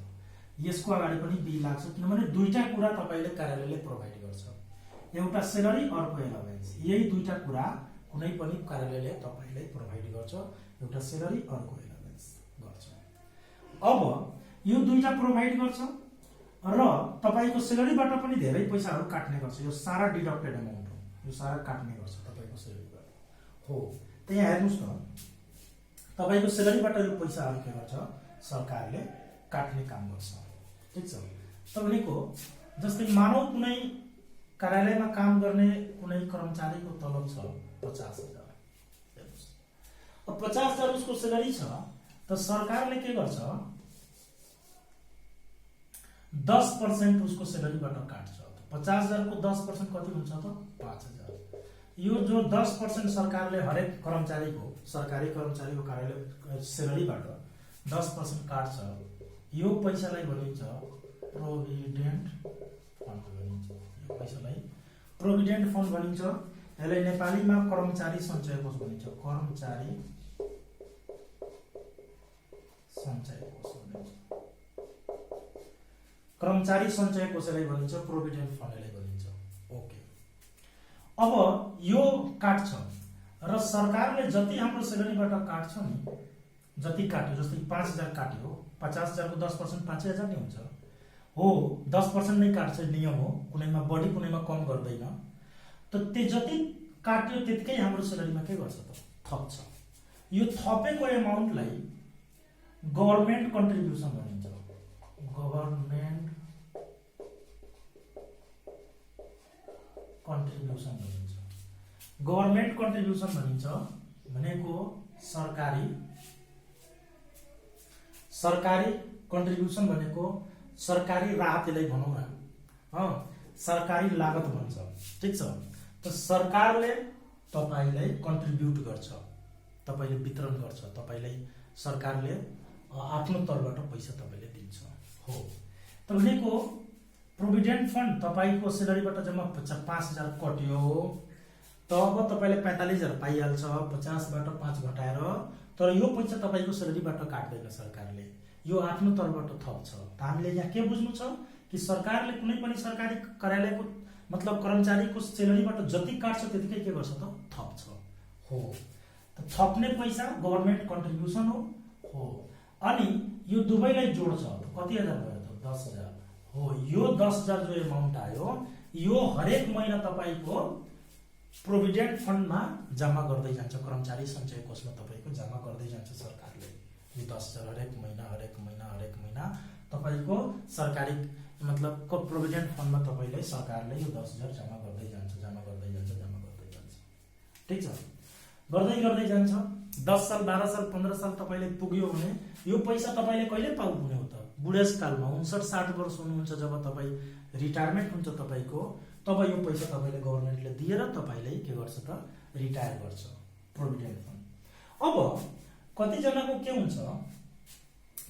S1: यसको अगाडि पनि बी लाग्छ किनभने दुईटा कुरा तपाईले कार्यालयले प्रोवाइड गर्छ एउटा सेलरी अर्को एलावेन्स यही दुईटा कुरा कुनै पनि कार्यालयले तपाईलाई प्रोवाइड गर्छ एउटा सेलरी अर्को एलावेन्स गर्छ अब यो दुईटा प्रोवाइड गर्छ र तपाईको सेलरीबाट पनि धेरै पैसाहरु काट्ने गर्छ यो सारा डिडक्टेड अमाउन्ट हो यो सारा काट्ने गर्छ तपाईको सेलरीबाट हो त्यहाँ हेर्नुस् त तपाईको सेलरीबाट यो पैसाहरु के गर्छ सरकारले काट्ने काम गर्छ ठीक छ तपाईको जस्तै मानव कुनै कार्यालयमा काम गर्ने कुनै कर्मचारीको तलब छ 50,000 हेर्नुस् अब 50,000 उसको सेलरी छ त सरकारले के गर्छ 10% उसको सेलरीबाट काट्छ 50,000 को 10% कति हुन्छ त 5,000 यो जो 10% सरकारले हरेक कर्मचारीको सरकारी कर्मचारीको कार्यालय सेलरीबाट 10% काट्छ यो पैसालाई भनिन्छ प्रोभिडेन्ट फन्ड भनिन्छ यो पैसालाई प्रोभिडेन्ट फन्ड भनिन्छ यसलाई नेपालीमा कर्मचारी सञ्चय कोष भनिन्छ कर्मचारी सञ्चय कोष भनिन्छ कर्मचारी सञ्चय कोषलाई भनिन्छ प्रोभिडेन्ट फन्डलाई भनिन्छ ओके अब यो काट्छ र सरकारले जति हाम्रो सेलरीबाट काट्छ नि जति काट्यो जस्तै 5,000 काट्यो 50,000 को 10% 5,000 नै हुन्छ हो 10% नै काट्छ नियम हो कुनैमा बढी कुनैमा कम गर्दैन त त्यो जति काट्यो त्यतिकै हाम्रो सेलरीमा के गर्छ त थप्छ यो थपेको अमाउन्टलाई गभर्नमेन्ट कन्ट्रिब्युसन भनिन्छ गभर्नमेन्ट कन्ट्रिब्युसन भनिन्छ गभर्नमेन्ट कन्ट्रिब्युसन भनिन्छ भनेको सरकारी कन्ट्रिब्युसन भनेको सरकारी राहतलाई भनौं न सरकारी लागत भन्छ ठीक छ त सरकारले तपाईलाई कन्ट्रिब्युट गर्छ तपाईले वितरण गर्छ तपाईलाई सरकारले आफ्नो तर्फबाट पैसा तपाईले दिन्छ हो तपाईको प्रोभिडेन्ट फन्ड तपाईको सेलरीबाट जम्मा 5,000 कट्यो तब तपाईले 45,000 पाइहाल्छ 50 बाट 5 घटाएर तर यो पैसा तपाईको सेलरीबाट काट्दैन सरकारले यो आफ्नो तर्फबाट थप्छ त हामीले यहाँ के बुझ्नु छ कि कि सरकारले कुनै पनि सरकारी कार्यालयको मतलब कर्मचारीको सेलेरीबाट जति काट्छ त्यतिकै के गर्छ त थप्छ हो। त थप्ने पैसा गभर्नमेन्ट कन्ट्रिब्युसन हो। अनि यो दुवैलाई जोड्छ कति हजार भयो त 10,000 हो। यो 10,000 जो एमाउन्ट आयो यो हरेक महिना तपाईको प्रोभिडेन्ट फन्डमा जम्मा गर्दै जान्छ, कर्मचारी सञ्चय कोषमा तपाईको जम्मा गर्दै जान्छ सरकारले। यो 10,000 हरेक महिना तपाईको सरकारी मतलब को प्रोभिडेन्ट फन्डमा तपाईले सरकारले यो 10,000 जम्मा गर्दै जान्छ। ठीक छ, गर्दै जान्छ। 10 साल 12 साल 15 साल तपाईले पुग्यो भने यो पैसा तपाईले कहिले पाउनुहुने हो त? बुढेसकालमा 59-60 वर्ष हुनुहुन्छ जब तपाई रिटायरमेन्ट हुन्छ तपाईको, तब यो पैसा तपाईले गभर्नमेन्टले दिएर तपाईले के गर्छ त रिटायर गर्छ प्रोभिडेन्ट फन्ड। अब कति जनाको के हुन्छ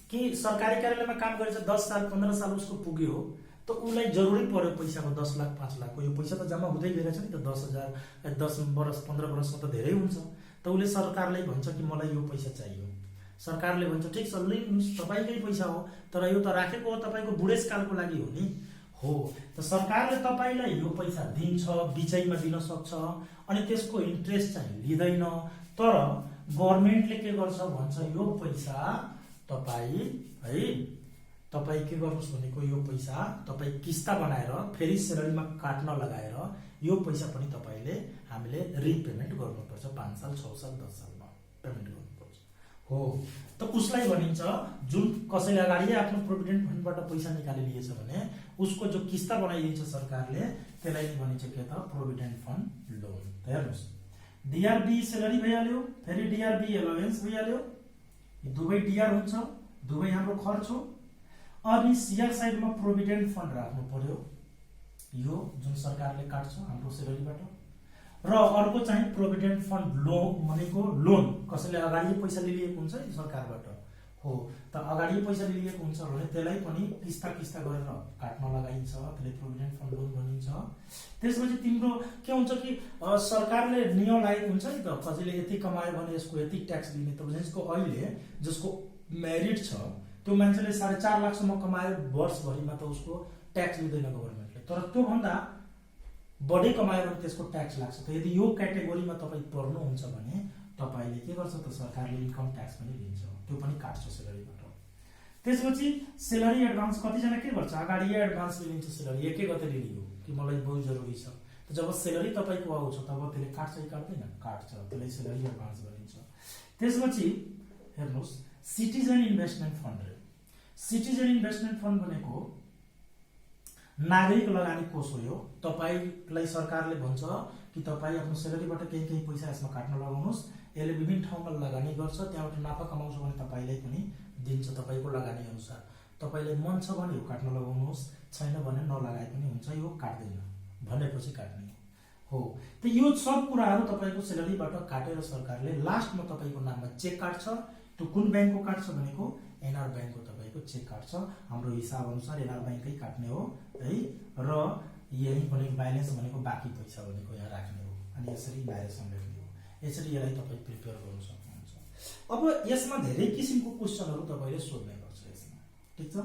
S1: कि सरकारी कार्यालयमा काम गरेछ 10 साल 15 साल उसको पुग्यो त उलाई जरुरी पर्यो पैसाको 10 लाख 5 लाखको, यो पैसा त जम्मा हुँदै गइरहेछ नि त 10,000 10 वर्ष 15 वर्षमा त धेरै हुन्छ। त उसले सरकारले भन्छ कि मलाई यो पैसा चाहियो। सरकारले भन्छ ठीक छ लिनुहोस् तपाईकै पैसा हो, तर यो त राखेको हो तपाईको बुढेसकालको लागि हो नि हो। त सरकारले तपाईलाई यो पैसा दिन्छ, बिचैमा दिन सक्छ अनि त्यसको इन्ट्रेस्ट चाहिँ लिँदैन। तर गभर्नमेन्टले के गर्छ भन्छ यो पैसा तपाई के गर्नुस् भनेको यो पैसा तपाई किस्ता बनाएर फेरि सेलेरीमा काट्न लगाएर यो पैसा पनि तपाईले हामीले रिपेमेन्ट गर्नुपर्छ 5 साल 6 साल 10 सालमा पेमेन्ट गर्नुपर्छ हो। त उसलाई भनिन्छ जुन कसैले अगाडि आफ्नो प्रोभिडेन्ट फन्डबाट पैसा निकालिलिएछ भने उसको जो किस्ता बनाइदिन्छ सरकारले त्यसलाई भनिन्छ के त प्रोभिडेन्ट फन्ड लोन। त हेर्नुस् डीआरबी सेलेरी भइहाल्यो, फेरि डीआरबी एलोवेन्स भइहाल्यो, दुवै डीआर हुन्छ, दुवै हाम्रो खर्च हो। अनि सीआर साइडमा प्रोभिडेन्ट फन्ड राख्नु पर्यो, यो जुन सरकारले काट्छ हाम्रो सेलेरीबाट। र अर्को चाहिँ प्रोभिडेन्ट फन्ड लोन भनेको लोन कसैले अगाडि पैसा लिएको हुन्छ नि सरकारबाट हो। त अगाडि पैसा लिएको हुन्छ भने त्यसलाई पनि किस्ता गरेर काट्न लगाइन्छ, त्यसले प्रोभिडेन्ट फन्ड लोन भनिन्छ। त्यसपछि तिम्रो के हुन्छ कि सरकारले नियम लागेको हुन्छ नि त कसैले यति कमायो भने यसको यति ट्याक्स दिने। त जसको अहिले जसको मेरिट छ त्यो मान्छेले 4.5 लाखसम्म कमायो वर्षभरिमा त उसको ट्याक्स लिँदैन गभर्नमेन्टले, तर त्यो भन्दा बढी कमायो भने त्यसको ट्याक्स लाग्छ। त यदि यो क्याटेगोरीमा तपाई पर्नुहुन्छ भने तपाईले के गर्छ त सरकारले इन्कम ट्याक्स पनि लिन्छ, त्यो पनि काट्छ सेलेरीबाट। त्यसपछि सेलेरी एडभान्स कतिजना के गर्छ अगाडि एडभान्स लिन्छ सेलेरी एकै गते लियो कि मलाई बहुत जरुरी छ। त जब सेलेरी तपाईको आउँछ तब त्यसले काट्छ कि काट्दैन? काट्छ, त्यसलाई सेलेरी एडभान्स भनिन्छ। त्यसपछि हेर्नुस् citizen investment fund. Citizen investment fund भनेको नागरिक लगानी कोष हो। यो तपाईलाई सरकारले भन्छ कि तपाई आफ्नो सेलेरीबाट केही पैसा यसमा काट्न लगाउनुस्, यसले विभिन्न ठाउँमा लगानी गर्छ, त्यहाँबाट नाफा कमाउँछ भने तपाईलाई पनि दिन्छ तपाईको लगानी अनुसार। तपाईलाई मन छ भने यो काट्न लगाउनुहोस्, छैन भने नलगाए पनि हुन्छ, यो काट्दैन भनेपछि काट्ने हो। त यो सब कुराहरू तपाईको सेलेरीबाट काटेर सरकारले लास्टमा तपाईको नाममा चेक काट्छ। त्यो कुन बैंकको काट्छ भनेको एनआर बैंकको तपाईको चेक काट्छ। हाम्रो हिसाब अनुसार एनआर बैंककै काट्ने हो है। र यही पनि ब्यालेन्स भनेको बाँकी पैसा भनेको यहाँ राख्ने हो अनि यसरी डाइरेक्सन लेख्ने हो। यसरी यसलाई तपाई प्रिपेयर गर्न सक्नुहुन्छ। अब यसमा धेरै किसिमको क्वेशनहरु तपाईले सोध्ने गर्छ यसमा, ठीक छ?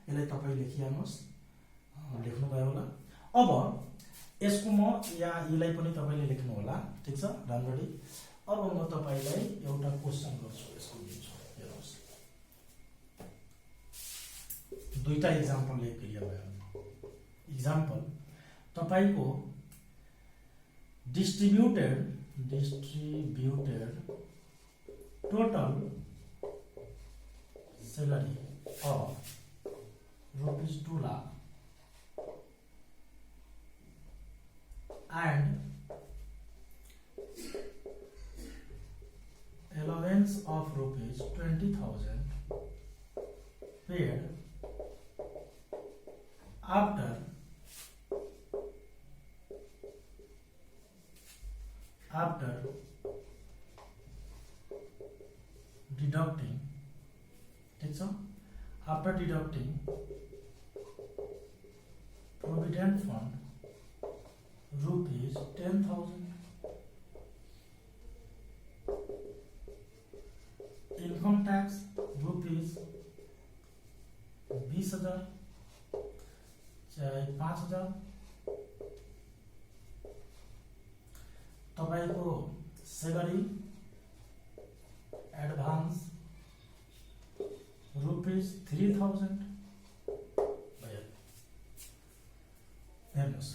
S1: यसलाई तपाई लेखिहाल्नुस्, लेख्नुभयो होला। अब यसको म यहाँ यसलाई पनि तपाईले लेख्नु होला, ठीक छ? राम्ररी। अब म तपाईलाई एउटा क्वेशन गर्छु, यसको दिन्छु। हेर्नुस्, दुईटा एक्जाम्पल ले क्लियर भयो। एक्जाम्पल तपाईको distributed total salary of ₹2 lakh and allowance of ₹20,000 paid after deducting, ठीक छ? After deducting provident fund ₹10,000, income tax ₹20,000, तपाईको सेलरी एडभान्स ₹3000 भयो। हेर्नुस्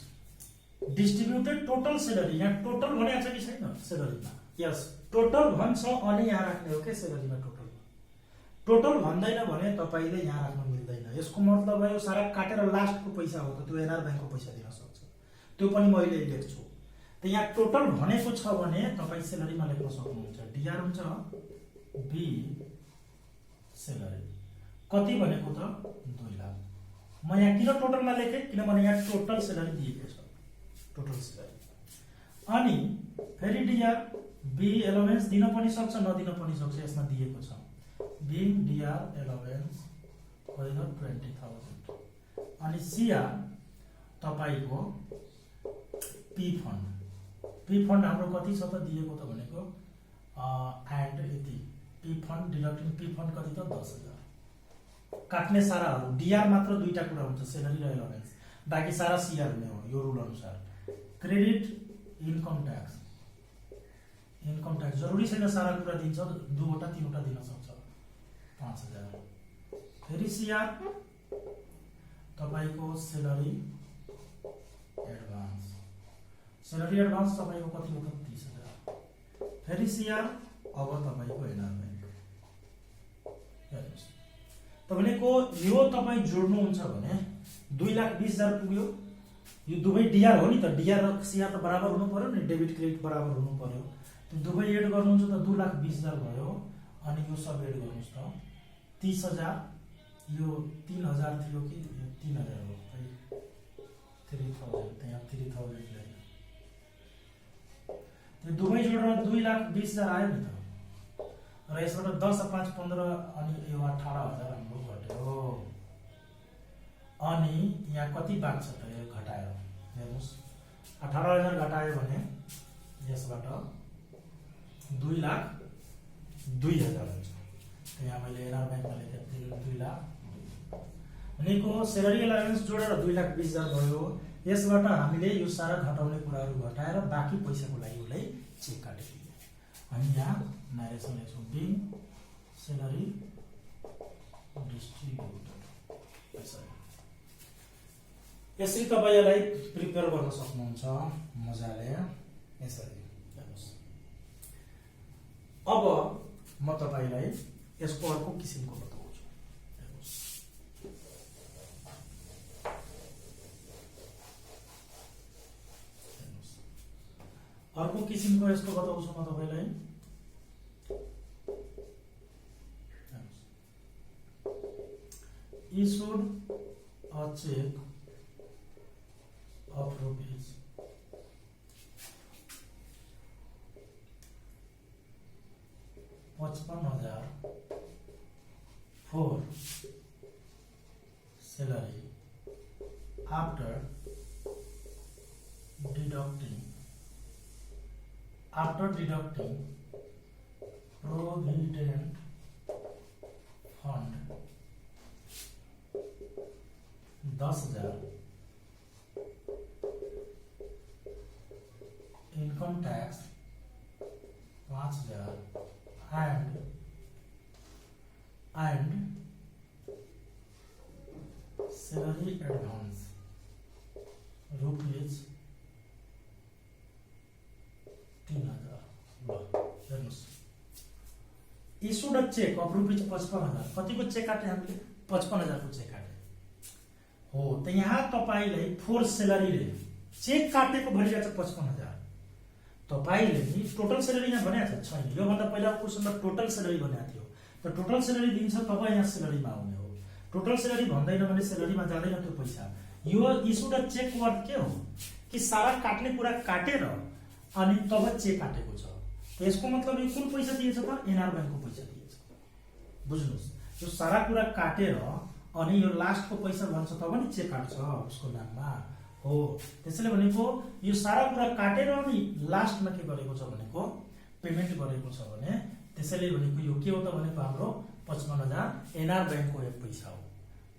S1: डिस्ट्रिब्युटेड टोटल सेलरी, यहाँ टोटल भनेको छ कि छैन सेलरीमा? यस, टोटल भन्छ अनि यहाँ राख्ने हो के सेलरीमा टोटल। टोटल भन्दैन भने तपाईले यहाँ राख्न मिल्दैन। यसको मतलब भयो सारा काटेर लास्टको पैसा हो त त्यो एनआर बैंकको पैसा दिन सक्छ, त्यो पनि मैले लेख्छु। त यहाँ टोटल भनेको छ भने तपाई सेलरीमा लेख्न सक्नुहुन्छ। डीआर हुन्छ बी सेलरी कति भनेको त 2 लाख। म यहाँ किन टोटलमा लेखे किनभने यहाँ टोटल सेलरी दिएको छ, टोटल सेलरी। अनि फेरि डीआर बी एलोवेन्स दिन पनि सक्छ नदिन पनि सक्छ, यसमा दिएको छ। बी डीआर एलोवेन्स होइन 20,000। अनि सीआर तपाईको पी फन्ड, पी फन्ड हाम्रो कति छ त दिएको त भनेको एन्ड यति पी फन्ड डिडक्टिङ पी फन्ड कति त 10,000। काट्ने साराहरु डीआर मात्र दुईटा कुरा हुन्छ सेलरी र एलोवेन्स, बाकी सारा सीआर हुने हो यो रुल अनुसार। Credit income tax, income tax जरुरी छैन सारा कुरा दिन्छ, 2वटा 3वटा दिन सक्छ 5,000। फेरि सीआर तपाईको सेलरी एडभान्स, सेलरी एडभान्स तपाईको कति हो त 30,000। फेरि सीआर अब तपाईको एनआर बैंक। हेर्नुस् तपाईको यो तपाई जोड्नुहुन्छ भने 2,20,000 पुग्यो। यो दुवै डीआर हो नि त, डीआर र सीआर त बराबर हुनु पर्यो नि, डेबिट क्रेडिट बराबर हुनु पर्यो। त्यो दुवै एड गर्नुहुन्छ त 2,20,000 भयो। अनि यो सब एड गर्नुस् त 30,000, यो 3,000 थियो कि यो 3,000 हो, 3,000 त्यहाँ 3,000 ल्यायो। त्यो दुवै जोडेर 2,20,000 आयो नि त। र यसबाट 10 5 15 अनि यो 18,000 हाम्रो घट्यो। अनि यहाँ कति बाँच्छ त यो घटायो? हेर्नुस् 18,000 घटायो भने यसबाट 2,02,000 हुन्छ। यहाँ मैले एनआर बैंकमा लेखेको थिएँ 2,02,000 भनेको सेलरी एलाउन्स जोडेर 2,20,000 भयो। यसबाट हामीले यो सारा घटाउने कुराहरू घटाएर बाँकी पैसाको लागि उसलाई चेक काटेको। अनि यहाँ नारेसन लेख्छु बिङ सेलरी डिस्ट्रिब्युटेड। यसरी तपाईलाई प्रिपेयर गर्न सक्नुहुन्छ मजाले यसरी। हेर्नुस् अब म तपाईलाई यसको अर्को किसिमको बताउँछु। हेर्नुस् अर्को किसिमको यसको बताउँछु म तपाईलाई। issued a check of rupees 55,000 for salary after deducting provident fund 10,000, income tax 5,000 and salary advance rupees 3,000। हेर्नुस् issued a check of rupees 55,000 कतिको चेक काटे हामीले? 55,000 को चेक काटे हो। त यहाँ तपाईलाई फोर सेलरीले चेक काटेको भनिरहेछ 55,000। तपाईले नि टोटल सेलरी यहाँ भनेको छैन, यो भन्दा पहिलाको क्वेशनमा टोटल सेलरी भनेको थियो। त टोटल सेलरी दिन्छ तपाई यहाँ सेलरीमा आउने हो। टोटल सेलरी भन्दैन भने सेलरीमा जाँदैन त्यो पैसा। यो इस्युड चेक वर्थ के हो कि सारा काट्ने कुरा काटेर अनि तब चेक काटेको छ। त यसको मतलब यो कुन पैसा दिएछ त? एनआर बैंकको पैसा दिएछ। बुझ्नुस् यो सारा कुरा काटेर अनि यो लास्टको पैसा भन्छ तब नि चेक काट्छ उसको नाममा हो। त्यसैले भनेको यो सारा कुरा काटेर अनि लास्टमा के गरेको छ भनेको पेमेन्ट गरेको छ भने त्यसैले भनेको यो के हो त भनेको हाम्रो 55,000 एनआर बैंकको एक पैसा हो।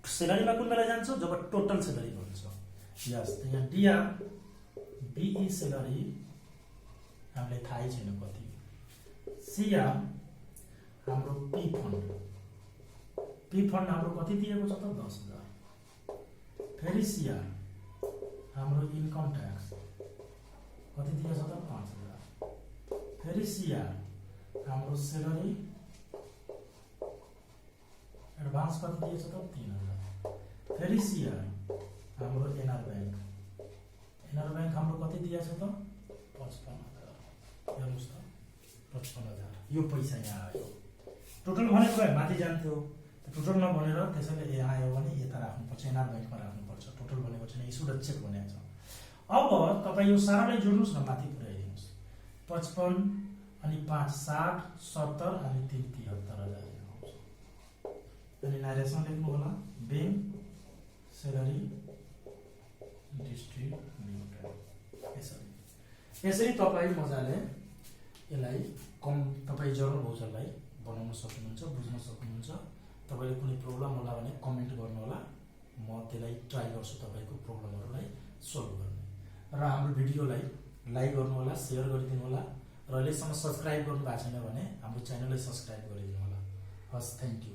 S1: सेलरीमा कुन बेला जान्छ? जब टोटल सेलरी भन्छ। यस, यहाँ डीआर बीई सेलरी हामीलाई थाहै छैन कति। सिआर हाम्रो पी फन्ड हाम्रो कति दिएको छ त 10,000। फेरि सिआर हाम्रो इन्कम ट्याक्स कति दिएको छ त 5,000। फेरि सिआर हाम्रो सेलरी एडभान्स कति दिएको छ त 3,000। फेरि सिआर हाम्रो एनआर बैंक हाम्रो कति दिएको छ त 55,000। हेर्नुहोस् त 55,000 यो पैसा यहाँ आयो। टोटल भनेको भए माथि जान्थ्यो, टोटल नभनेर त्यसैले यहाँ आयो भने यता राख्नुपर्छ, एनआर बैंकमा राख्नुपर्छ। टोटल भनेको छैन, सुरु चेक भनेको छ। अब तपाईँ यो सारालाई जोड्नुहोस् न, माथि पुर्याइदिनुहोस्। 55 अनि 5 60 70 अनि 3 73,000 आउँछ। अनि नारेसन लेख्नु होला, बैंक सेलरी डिस्ट्रिब्युटेड। यसरी तपाईँ मजाले यसलाई कम तपाईँ जरुर भौजललाई बनाउन सक्नुहुन्छ, बुझ्न सक्नुहुन्छ। तपाईले कुनै प्रब्लम होला भने कमेन्ट गर्नु होला, म त्यसलाई ट्राई गर्छु तपाईको प्रब्लमहरुलाई सल्भ गर्ने। र हाम्रो भिडियोलाई लाइक गर्नु होला, शेयर गरिदिनु होला, र अहिलेसम्म सब्स्क्राइब गर्नु भएको छैन भने हाम्रो च्यानललाई सब्स्क्राइब गरिदिनु होला। हस्, थ्यांक यू।